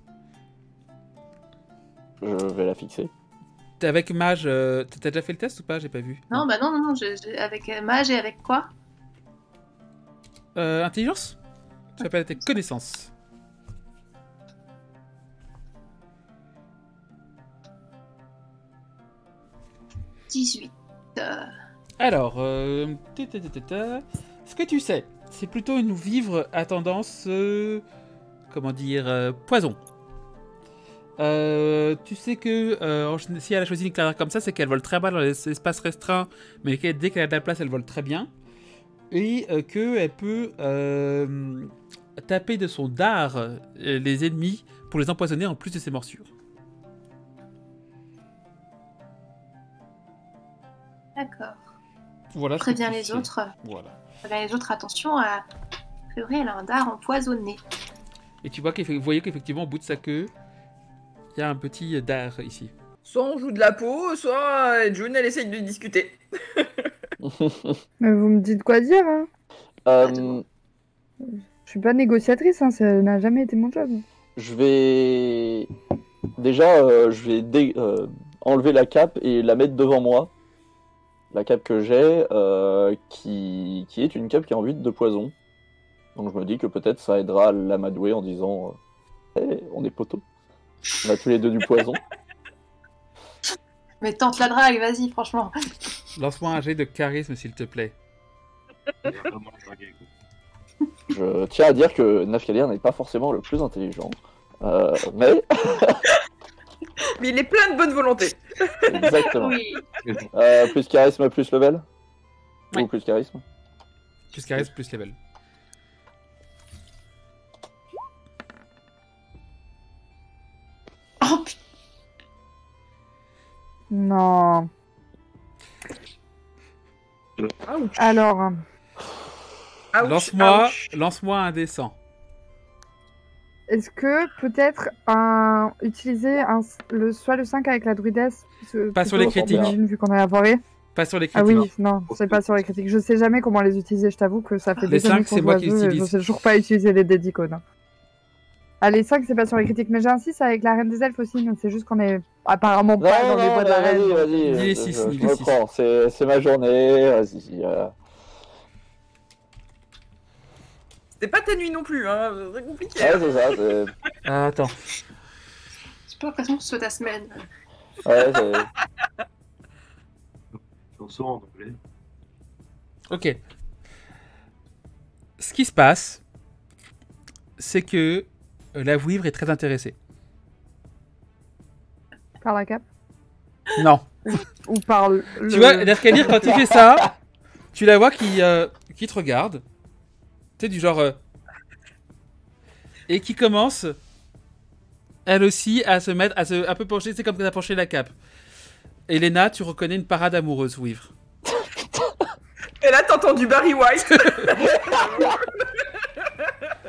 Je vais la fixer. T'es avec Mage, t'as déjà fait le test ou pas? J'ai pas vu. Non, bah non, avec mage et avec quoi? Intelligence? Tu appelles tes connaissances. « 18. Alors, ce que tu sais, c'est plutôt une vivre à tendance, comment dire, poison. Tu sais que si elle a choisi une clairière comme ça, c'est qu'elle vole très mal dans les espaces restreints, mais dès qu'elle a de la place, elle vole très bien. Et qu'elle peut taper de son dard les ennemis pour les empoisonner en plus de ses morsures. D'accord. Voilà. ce que Préviens tu les sais. autres. Voilà. Préviens les autres, attention à... A priori, elle a un dard empoisonné. Et tu vois vous voyez qu'effectivement, au bout de sa queue, il y a un petit dard ici. Soit on joue de la peau, soit June elle essaye de discuter. Mais vous me dites quoi dire, hein? Je suis pas négociatrice, hein, ça n'a jamais été mon job. Je vais déjà enlever la cape et la mettre devant moi. La cape que j'ai, qui est une cape qui est enduite de poison. Donc je me dis que peut-être ça aidera à l'amadouer en disant hey, on est poteaux. On a tous les deux du poison. Mais tente la drague, vas-y, franchement. Lance-moi un jet de charisme, s'il te plaît. Il va vraiment le draguer, quoi. Je tiens à dire que Nafkalir n'est pas forcément le plus intelligent. Mais Mais il est plein de bonne volonté. exactement. Oui. Plus charisme, plus level. Oui. Ou plus charisme. Plus charisme, plus level. Oh putain. Non. Alors, Ouch, Lance-moi ouch. lance-moi un dessin. est-ce que peut-être utiliser soit le 5 avec la druidesse Pas sur les critiques. j'imagine, vu qu'on a la forêt. Pas sur les Ah critiques. oui, non, c'est pas sur les critiques. Je sais jamais comment les utiliser, je t'avoue que ça fait Les des années 5, qu'on c'est joue moi à qui ce jeu et utilise. je sais toujours pas utiliser les dédicônes. Ah, les 5, c'est pas sur les critiques, mais j'ai un 6 avec la Reine des Elfes aussi, mais c'est juste qu'on est apparemment pas dans les bois de la Reine. vas-y. Dis les je- six, je dis les me six. prends. C'est ma journée. Vas-y. C'était C'est pas ta nuit non plus, hein. C'est compliqué. Ouais, c'est ça. C'est... Ah, attends. J'ai pas l'impression que ce soit ta semaine. Ouais, c'est... Chanson en anglais. Ok. Ce qui se passe, c'est que la vouivre est très intéressée. Par la cape. Non. Ou par le... Tu vois, Nafkalir, quand il fait ça, tu la vois qui te regarde. Tu sais, du genre... et qui commence, elle aussi, à se mettre, un peu pencher, c'est comme quand elle a penché la cape. Elena, tu reconnais une parade amoureuse, vouivre. Et là, t'entends du Barry White.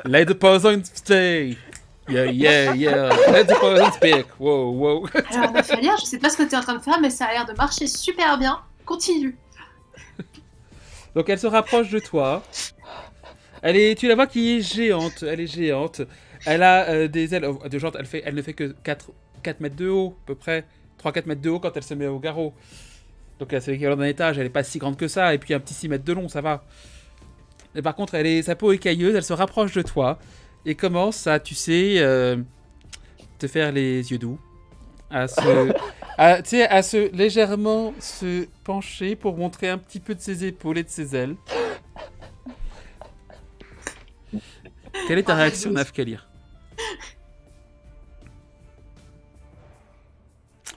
Let the person stay. Yeah, yeah, yeah. Let the person speak. Wow, wow. Alors, Nafkalir, je sais pas ce que t'es en train de faire, mais ça a l'air de marcher super bien. Continue. Donc elle se rapproche de toi. Tu la vois qui est géante. Elle est géante. Elle a des ailes de géante. Elle ne fait que 4 mètres de haut, à peu près. 3-4 mètres de haut quand elle se met au garrot. Donc c'est l'équivalent d'un étage. Elle est pas si grande que ça. Et puis un petit 6 mètres de long, ça va. Et par contre, sa peau est cailleuse. Elle se rapproche de toi. Et commence à, tu sais, te faire les yeux doux. À se légèrement se pencher pour montrer un petit peu de ses épaules et de ses ailes. Quelle est ta réaction, Nafkalir?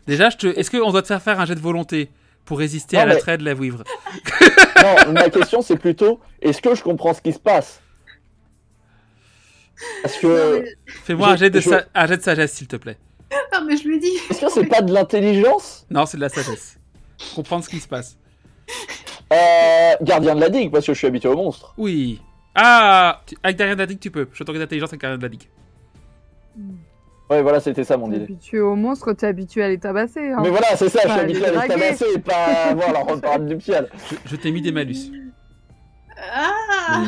Déjà, est-ce qu'on doit te faire un jet de volonté pour résister à l'attrait de la vouivre? Non, ma question c'est plutôt, est-ce que je comprends ce qui se passe? Parce que... Fais-moi un jet de sagesse, s'il te plaît. Non, mais je lui ai dit. Est-ce que c'est pas de l'intelligence? Non, c'est de la sagesse. Comprendre ce qui se passe. Gardien de la digue, parce que je suis habitué aux monstres. Oui. Ah, avec Gardien de la digue, tu peux. Je t'aurais d'intelligence avec Gardien de la digue. Ouais, voilà, c'était ça mon T'es idée. habitué aux monstres, t'es habitué à les tabasser. Hein. Mais voilà, c'est ça, je suis Pas habitué à les les draguer. tabasser et pas avoir leur reparade nuptiale. Je t'ai mis des malus. Ah.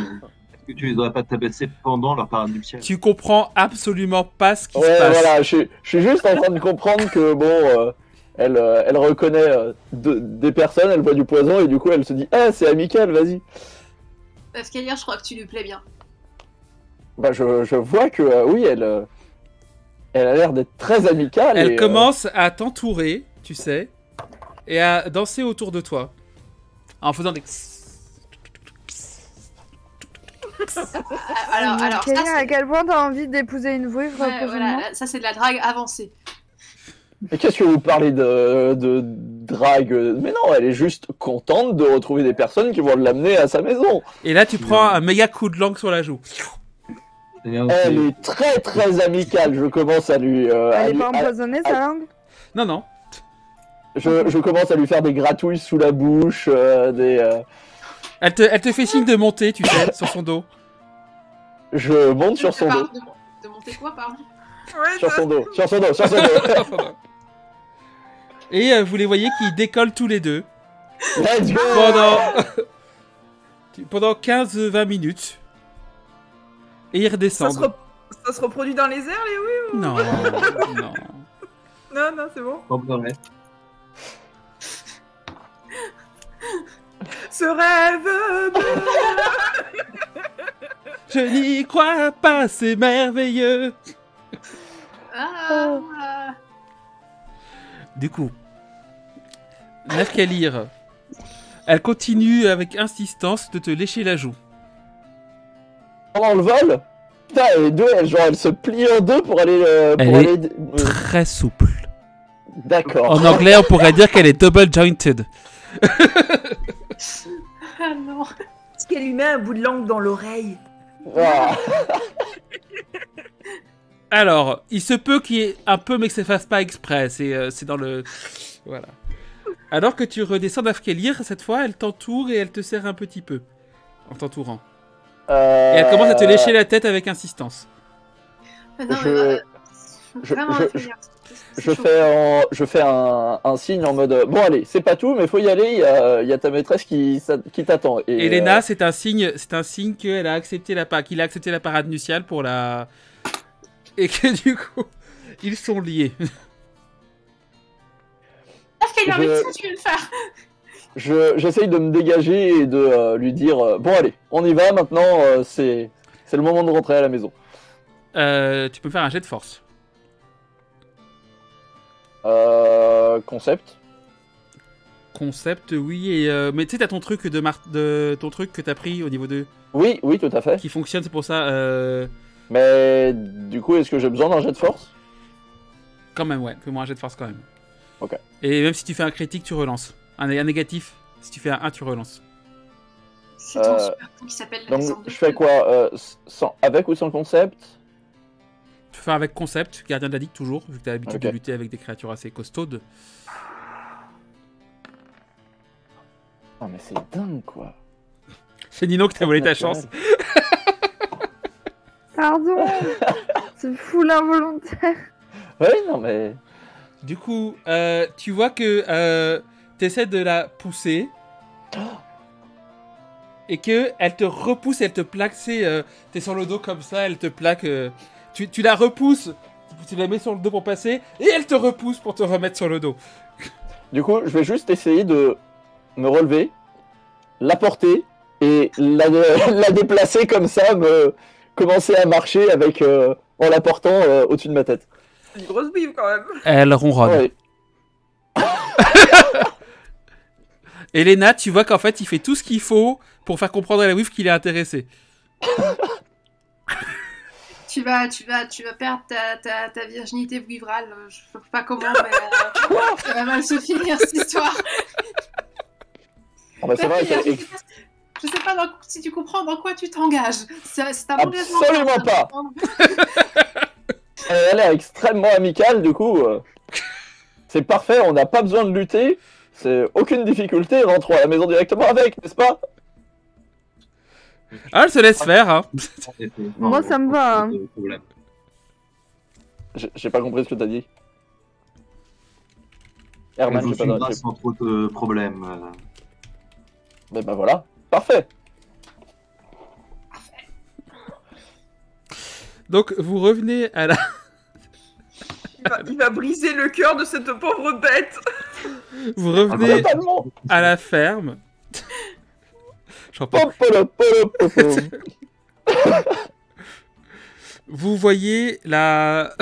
Est-ce que tu les aurais pas tabassés pendant leur parade nuptiale? Tu comprends absolument pas ce qui se Ouais, passe. voilà, je suis juste en train de comprendre que bon, elle reconnaît des personnes, elle voit du poison et du coup elle se dit, ah, c'est amical, vas-y. Nafkalir, je crois que tu lui plais bien. Bah, je vois que oui, elle a l'air d'être très amicale. Elle et, commence à t'entourer, tu sais, et à danser autour de toi. En faisant des... Alors ça, Kélia, à c'est... quel point t'as envie d'épouser une vouivre Ouais, prochainement voilà, ça c'est de la drague avancée. Mais qu'est-ce que vous parlez de drague? Mais non, elle est juste contente de retrouver des personnes qui vont l'amener à sa maison. Et là, tu prends un méga coup de langue sur la joue. Elle est très très amicale. Je commence à lui. Elle est pas empoisonnée, sa langue? Non, non. Je commence à lui faire des gratouilles sous la bouche, des. Elle te fait signe de monter, tu sais, sur son dos. Je monte sur son dos. De monter quoi, pardon? Ouais, Sur ça- son dos, sur son dos, sur son dos. Et vous les voyez qui décollent tous les deux Let's go! pendant 15-20 minutes. Et ils ça, redescendent. ça se reproduit dans les airs, les oui? Non, non. Non, non, c'est bon. Ce rêve bleu. Je n'y crois pas, c'est merveilleux. Ah. Du coup, Nafkalir, elle continue avec insistance de te lécher la joue. Pendant le vol? Putain, les deux, elles se plient en deux pour aller. Très souple. D'accord. En anglais, on pourrait dire qu'elle est double jointed. Ah non. Est-ce qu'elle lui met un bout de langue dans l'oreille? Ah. Alors, il se peut qu'il y ait un peu, mais que ça ne fasse pas exprès. C'est dans le... Voilà. Alors que tu redescends d'Afkelir, cette fois, elle t'entoure et elle te serre un petit peu. En t'entourant. Et elle commence à te lécher la tête avec insistance. Ah non, Je- je- vraiment, je- Nafkalir, c'est Je chaud. fais un signe en mode bon allez, c'est pas tout, mais faut y aller. Il y a ta maîtresse qui t'attend. Et Elena, c'est un signe qu'il a accepté la parade nuptiale pour la... Et que du coup, ils sont liés. Nafkalir, mais qu'est-ce que tu veux faire? j'essaye de me dégager et de lui dire bon allez, on y va maintenant. C'est C'est le moment de rentrer à la maison. Tu peux faire un jet de force. Concept. Concept, oui. Et, mais tu sais, t'as ton truc ton truc que t'as pris au niveau 2 Oui, tout à fait. qui fonctionne, c'est pour ça. Mais du coup, est-ce que j'ai besoin d'un jet de force? Quand même, ouais. Fais-moi un jet de force quand même. Ok. Et même si tu fais un critique, tu relances. Un négatif, si tu fais un 1, tu relances. C'est ton super coup qui s'appelle la Donc, descente de je fais feu. quoi avec ou sans concept? Tu peux faire avec concept, gardien de la digue toujours, vu que t'as l'habitude Ok. de lutter avec des créatures assez costaudes. Ah, mais c'est dingue, quoi. C'est Nino que t'as volé ta Naturel. chance. Pardon. C'est fou l'involontaire. Oui, non, mais... Du coup, tu vois que t'essaies de la pousser. Et que elle te repousse, elle te plaque, t'es sur le dos comme ça, elle te plaque. Tu la repousses, tu la mets sur le dos pour passer, et elle te repousse pour te remettre sur le dos. Du coup, je vais juste essayer de me relever, la porter, et la déplacer comme ça, commencer à marcher avec en la portant au-dessus de ma tête. C'est une grosse bille quand même. Elle ronronne. Ouais. Elena, tu vois qu'en fait, il fait tout ce qu'il faut pour faire comprendre à la Wif qu'il est intéressé. Tu vas perdre ta virginité vivrale. Je sais pas comment, mais ça va mal se finir cette histoire. Ah bah, c'est vrai, D'ailleurs, je sais pas si tu comprends dans quoi tu t'engages. C'est un engagement. Absolument pas. Elle a l'air extrêmement amicale, du coup. C'est parfait, on n'a pas besoin de lutter. C'est aucune difficulté, rentrons à la maison directement avec, n'est-ce pas? Ah, elle se laisse faire, hein. Moi, ça me va, hein. Problème. J'ai pas compris ce que t'as dit. Herman, Je j'ai suis pas là sans trop de problèmes. Mais bah voilà, parfait. Donc, vous revenez à la... Il va briser le cœur de cette pauvre bête. Vous revenez Totalement. à la ferme. J'en peux Pop, pop, pop, pop, pop. Vous voyez la...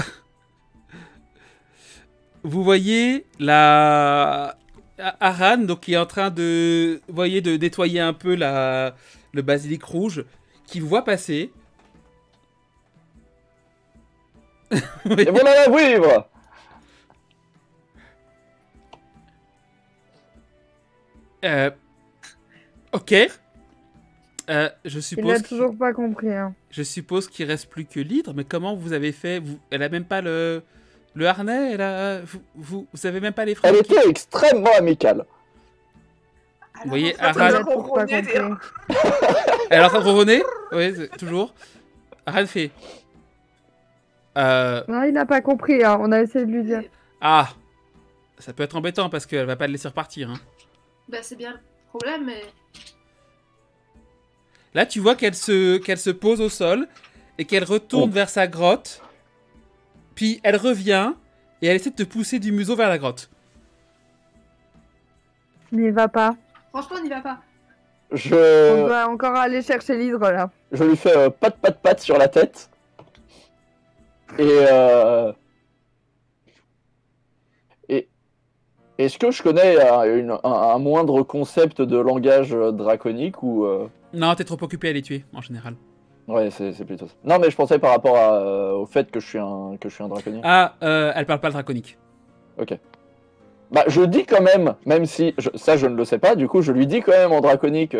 Vous voyez la... Aran, donc, qui est en train de... Vous voyez, de nettoyer un peu le basilic rouge, qui vous voit passer. Oui. Et voilà la vivre. Ok. Je Il l'a suppose... toujours pas compris. Hein. Je suppose qu'il reste plus que l'hydre, mais comment vous avez fait Elle a même pas le harnais, vous avez même pas les freins. Elle était extrêmement amicale. Vous voyez, Ah, Il Aran, l'a toujours pas compris. elle est en train de ronronner. Oui, toujours. Aran fait. Non, il n'a pas compris. Hein. On a essayé de lui dire. Ah, ça peut être embêtant parce qu'elle va pas le laisser repartir. Hein. Bah, c'est bien le problème, mais. Là, tu vois qu'elle se pose au sol et qu'elle retourne vers sa grotte. Puis elle revient et elle essaie de te pousser du museau vers la grotte. N'y va pas. Franchement, on n'y va pas. On Je doit encore aller chercher l'hydre là. lui fais pat sur la tête. Et est-ce que je connais un moindre concept de langage draconique ou Non, t'es trop occupé à les tuer en général. Ouais, c'est plutôt ça. Non, mais je pensais par rapport au fait que je suis un draconien. Ah, elle parle pas le draconique. Ok. Bah, je dis quand même si ça je ne le sais pas, du coup je lui dis quand même en draconique.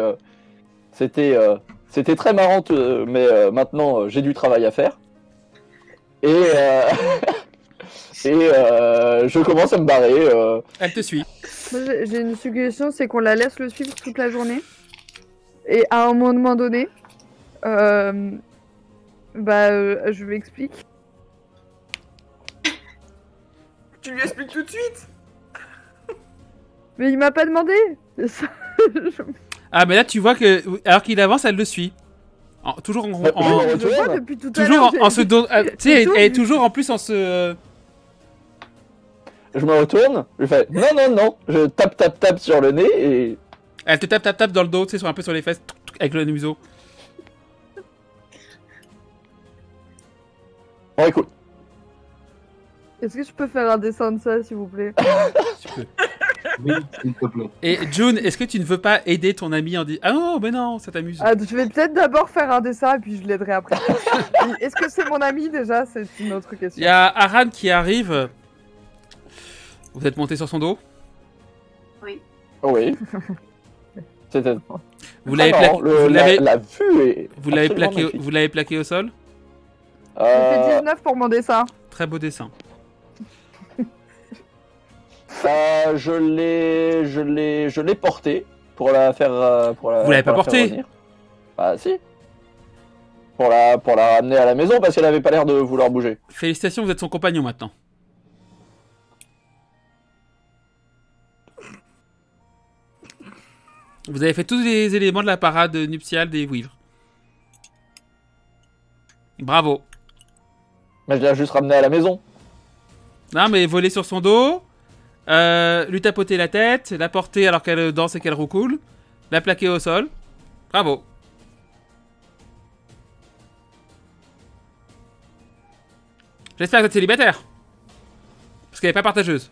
C'était très marrant, mais maintenant j'ai du travail à faire. Et je commence à me barrer. Elle te suit. Moi, j'ai une suggestion, c'est qu'on la laisse le suivre toute la journée. Et à un moment donné, je lui explique. Tu lui expliques tout de suite. Mais il m'a pas demandé. Ça, Ah, mais là, tu vois que, alors qu'il avance, elle le suit. Toujours en, Bah, en- je je vois retourne. depuis tout à toujours l'heure. en se dos. Tu sais, C'est tout. elle est toujours en plus en se. Je me retourne, je fais non, je tape sur le nez et Elle te tape dans le dos, tu sais, un peu sur les fesses, avec le museau. Bon, écoute. Est-ce que je peux faire un dessin de ça, s'il vous plaît? Tu peux. Oui, s'il te plaît. Et June, est-ce que tu ne veux pas aider ton ami en disant... Ah non, mais non, ça t'amuse. Ah, je vais peut-être d'abord faire un dessin et puis je l'aiderai après. Est-ce que c'est mon ami déjà? C'est une autre Il question. y a Aran qui arrive. Vous êtes monté sur son dos? Oui. Oui. C'était... Vous l'avez Ah non, plaqué, vous l'avez- la vue est vous l'avez absolument plaqué, magnifique. vous l'avez plaqué au sol? J'ai fait 19 pour mon dessin. Très beau dessin. Je l'ai porté pour la faire. Pour la, Vous l'avez pour pas la faire porté? revenir. Bah si. Pour la ramener à la maison parce qu'elle avait pas l'air de vouloir bouger. Félicitations, vous êtes son compagnon maintenant. Vous avez fait tous les éléments de la parade nuptiale des Wivres. Bravo. Mais je l'ai juste ramené à la maison. Non, mais voler sur son dos, lui tapoter la tête, la porter alors qu'elle danse et qu'elle roucoule, la plaquer au sol. Bravo. J'espère que vous êtes célibataire. Parce qu'elle n'est pas partageuse.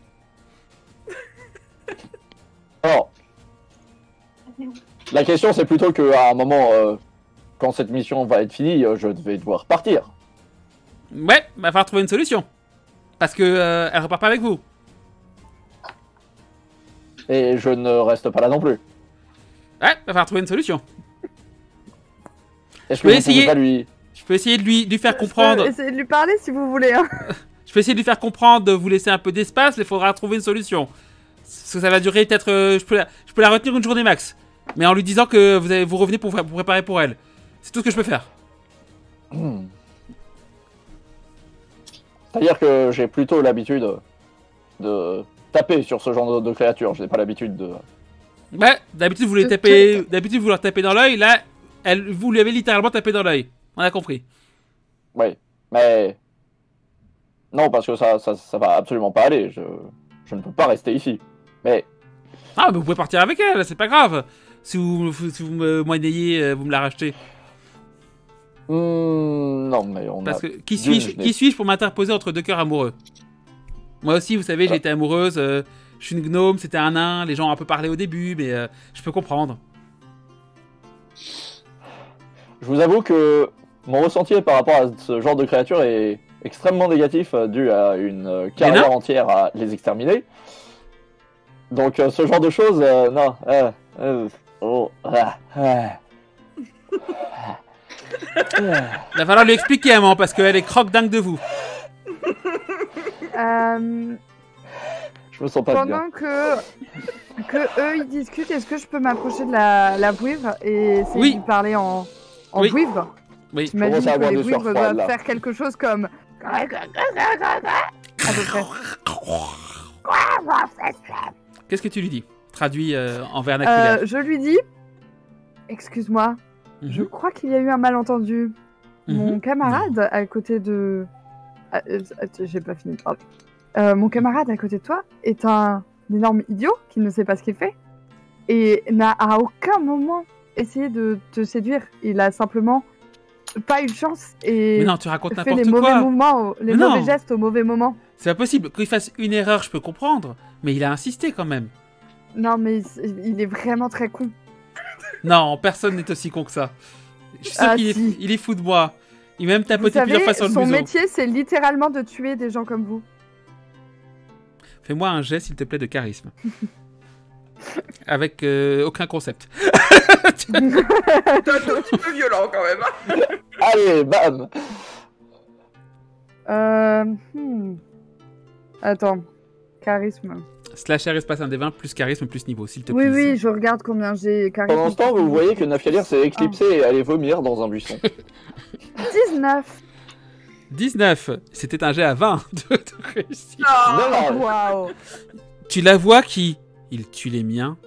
Alors, la question c'est plutôt qu'à un moment, quand cette mission va être finie, je vais devoir partir. Ouais, va falloir trouver une solution. Parce que elle repart pas avec vous. Et je ne reste pas là non plus. Ouais, va falloir trouver une solution. Est-ce peux que vous essayer. pouvez pas lui... Je peux essayer de lui faire Je peux comprendre. essayer de lui parler si vous voulez. Hein. Je peux essayer de lui faire comprendre, de vous laisser un peu d'espace, mais il faudra trouver une solution. Parce que ça va durer peut-être... je peux la retenir une journée max. Mais en lui disant que vous revenez pour préparer pour elle. C'est tout ce que je peux faire. C'est-à-dire que j'ai plutôt l'habitude de taper sur ce genre de créatures. Je n'ai pas l'habitude de... Ouais, d'habitude vous les De tapez... D'habitude vous leur tapez dans l'œil, là, vous lui avez littéralement tapé dans l'œil. On a compris. Oui, mais... Non, parce que ça va absolument pas aller. Je ne peux pas rester ici. Mais... Ah, mais vous pouvez partir avec elle, c'est pas grave. Si vous me moignez, vous me la rachetez. non, mais on Parce a... que qui suis-je pour m'interposer entre deux cœurs amoureux? Moi aussi, vous savez, j'ai été amoureuse. Je suis une gnome, c'était un nain. Les gens ont un peu parlé au début, mais je peux comprendre. Je vous avoue que mon ressenti par rapport à ce genre de créatures est extrêmement négatif dû à une carrière entière à les exterminer. Donc ce genre de choses, non. Il va falloir lui expliquer à un moment parce qu'elle est croque dingue de vous. Je me sens pas bien. Pendant que eux ils discutent, est-ce que je peux m'approcher de la vouivre et essayer Oui. de lui parler en Oui. vouivre? Oui. J'imagine Commence à que avoir les des sueurs vouivres froides, doivent là. faire quelque chose comme... à peu près. Qu'est-ce que tu lui dis? Traduit en vernaculaire. Je lui dis... Excuse-moi, je crois qu'il y a eu un malentendu. Mon camarade à côté de... j'ai pas fini de parler. Mon camarade à côté de toi est un énorme idiot qui ne sait pas ce qu'il fait et n'a à aucun moment essayé de te séduire. Il a simplement pas eu de chance et Mais non, tu racontes fait les n'importe mauvais quoi. mouvements, les Mais mauvais non. gestes au mauvais moment. C'est pas possible. Qu'il fasse une erreur, je peux comprendre. Mais il a insisté quand même. Non mais il est vraiment très con. Non, personne n'est aussi con que ça. Je suis sûr qu'il si. il est fou de moi. Il m'a même Vous tapoté plusieurs savez, fois sur le son museau. métier c'est littéralement de tuer des gens comme vous. Fais-moi un jet, s'il te plaît, de charisme. Avec aucun concept. C'est un petit peu violent quand même. Hein. Allez, bam. Attends, charisme. Slash R espace 1 des 20 plus charisme plus niveau, s'il te plaît. Oui, oui, je regarde combien j'ai charisme. Pendant ce temps, vous voyez que Nafyalir s'est éclipsé et allait vomir dans un buisson. 19. 19. C'était un jet à 20 de réussite. Non, Waouh. Tu la vois qui... Il tue les miens,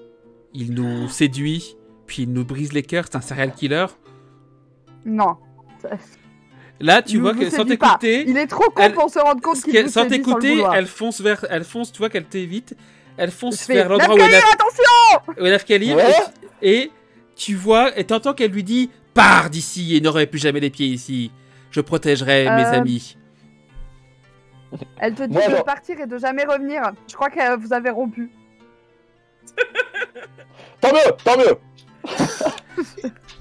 il nous séduit, puis il nous brise les cœurs, c'est un serial killer. Non. Là, tu Il vois vous que sans séduit pas. t'écouter... Il est trop con elle- pour se rendre compte qu'il vous Sans séduit sans le t'écouter, vouloir. elle fonce, tu vois qu'elle t'évite, elle fonce Je fais, vers l'endroit où est Nafkalir, attention. Nafkalir, Ouais. et tu vois, et t'entends qu'elle lui dit « Pars d'ici et ne remets plus jamais les pieds ici. Je protégerai mes amis. » Elle te dit Moi, de genre- partir et de jamais revenir. Je crois que vous avez rompu. Tant mieux, tant mieux.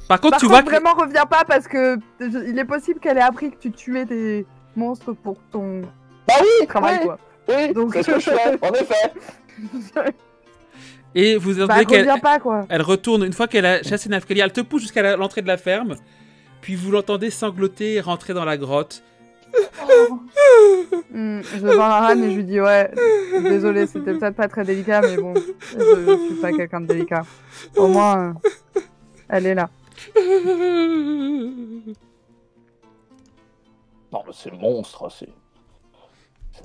Par contre, Par tu contre, vois que... vraiment, reviens pas parce que il est possible qu'elle ait appris que tu tuais des monstres pour ton Bah oui, travail, oui, quoi. oui, Donc- c'est ce que je fais, en effet. Et vous Bah, entendez qu'elle reviens pas, quoi. elle retourne, une fois qu'elle a chassé Nafkalia, elle te pousse jusqu'à l'entrée de la ferme, puis vous l'entendez sangloter et rentrer dans la grotte. Oh. Je vais voir Aran et je lui dis ouais, désolé, c'était peut-être pas très délicat, mais bon, je suis pas quelqu'un de délicat. Au moins, elle est là. Non, mais ces monstres, c'est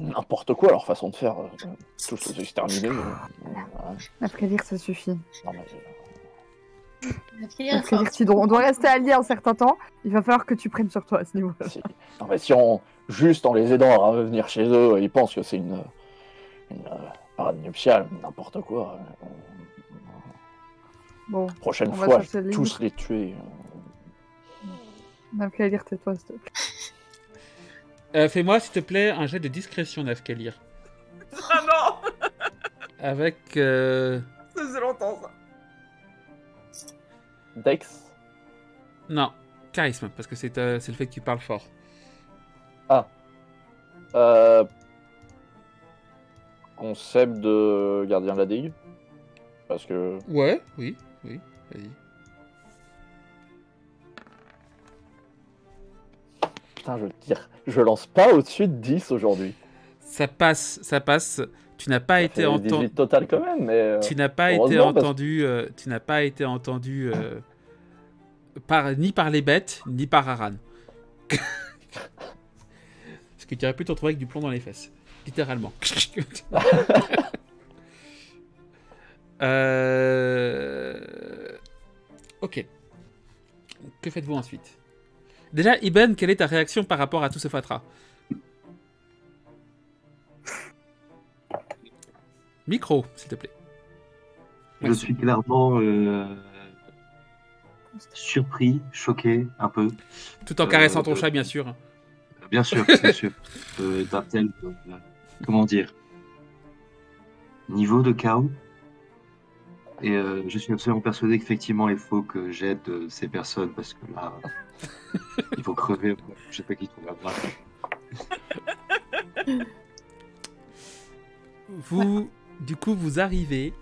n'importe quoi leur façon de faire. Tous les exterminer. Après lire, ça suffit. Non, mais... Après lire, on doit rester alliés un certain temps. Il va falloir que tu prennes sur toi à ce niveau-là. Non, mais si on, juste en les aidant à revenir chez eux, ils pensent que c'est une parade nuptiale, n'importe quoi. Bon, Prochaine on va fois, chercher je vais les tous les tuer. après lire, tais-toi, s'il te plaît. Fais-moi, s'il te plaît, un jet de discrétion, Nafkalir. Ah non, Avec... ça faisait longtemps ça. Dex. Non, charisme, parce que c'est le fait que tu parles fort. Concept de gardien de la digue. Parce que... Ouais, oui, vas-y. Putain, je lance pas au-dessus de 10 aujourd'hui. Ça passe. Tu n'as pas été entendu... 18 total quand même, mais... Tu n'as pas été heureusement, parce- entendu, ni par les bêtes, ni par Aran. Parce que tu aurais pu te retrouver avec du plomb dans les fesses. Littéralement. Ok. Que faites-vous ensuite? Déjà, Iben, quelle est ta réaction par rapport à tout ce fatras? Micro, s'il te plaît. Je suis clairement surpris, choqué un peu. Tout en caressant ton chat, bien sûr. Bien sûr, d'un tel, comment dire, niveau de chaos. Et je suis absolument persuadé qu'effectivement, il faut que j'aide ces personnes parce que là, il faut crever. Je sais pas qui trouve la place. Du coup, vous arrivez,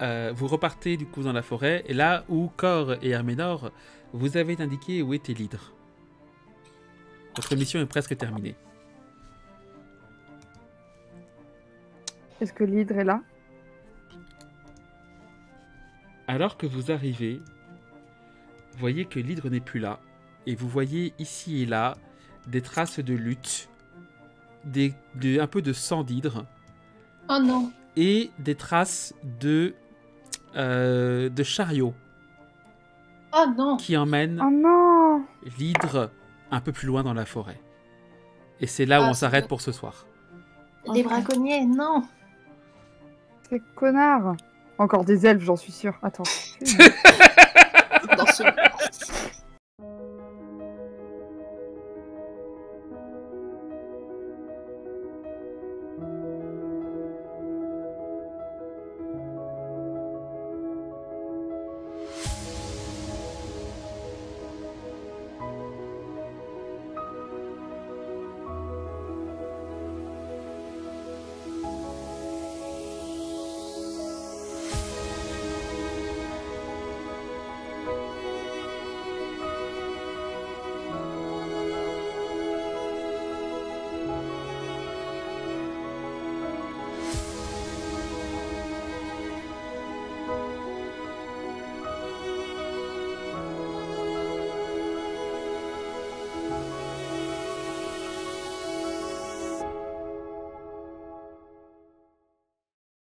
vous repartez du coup dans la forêt, et là où Cor et Herménor, vous avez indiqué où était l'hydre. Votre mission est presque terminée. Est-ce que l'hydre est là? Alors que vous arrivez, vous voyez que l'hydre n'est plus là, et vous voyez ici et là des traces de lutte, un peu de sang d'hydre, Oh non. et des traces de chariots Oh non. qui emmènent Oh non! l'hydre un peu plus loin dans la forêt. Et c'est là où Ah, on c'est s'arrête bon. pour ce soir. Les braconniers, non. Ces connards! Encore des elfes, j'en suis sûre. Attends. Dans ce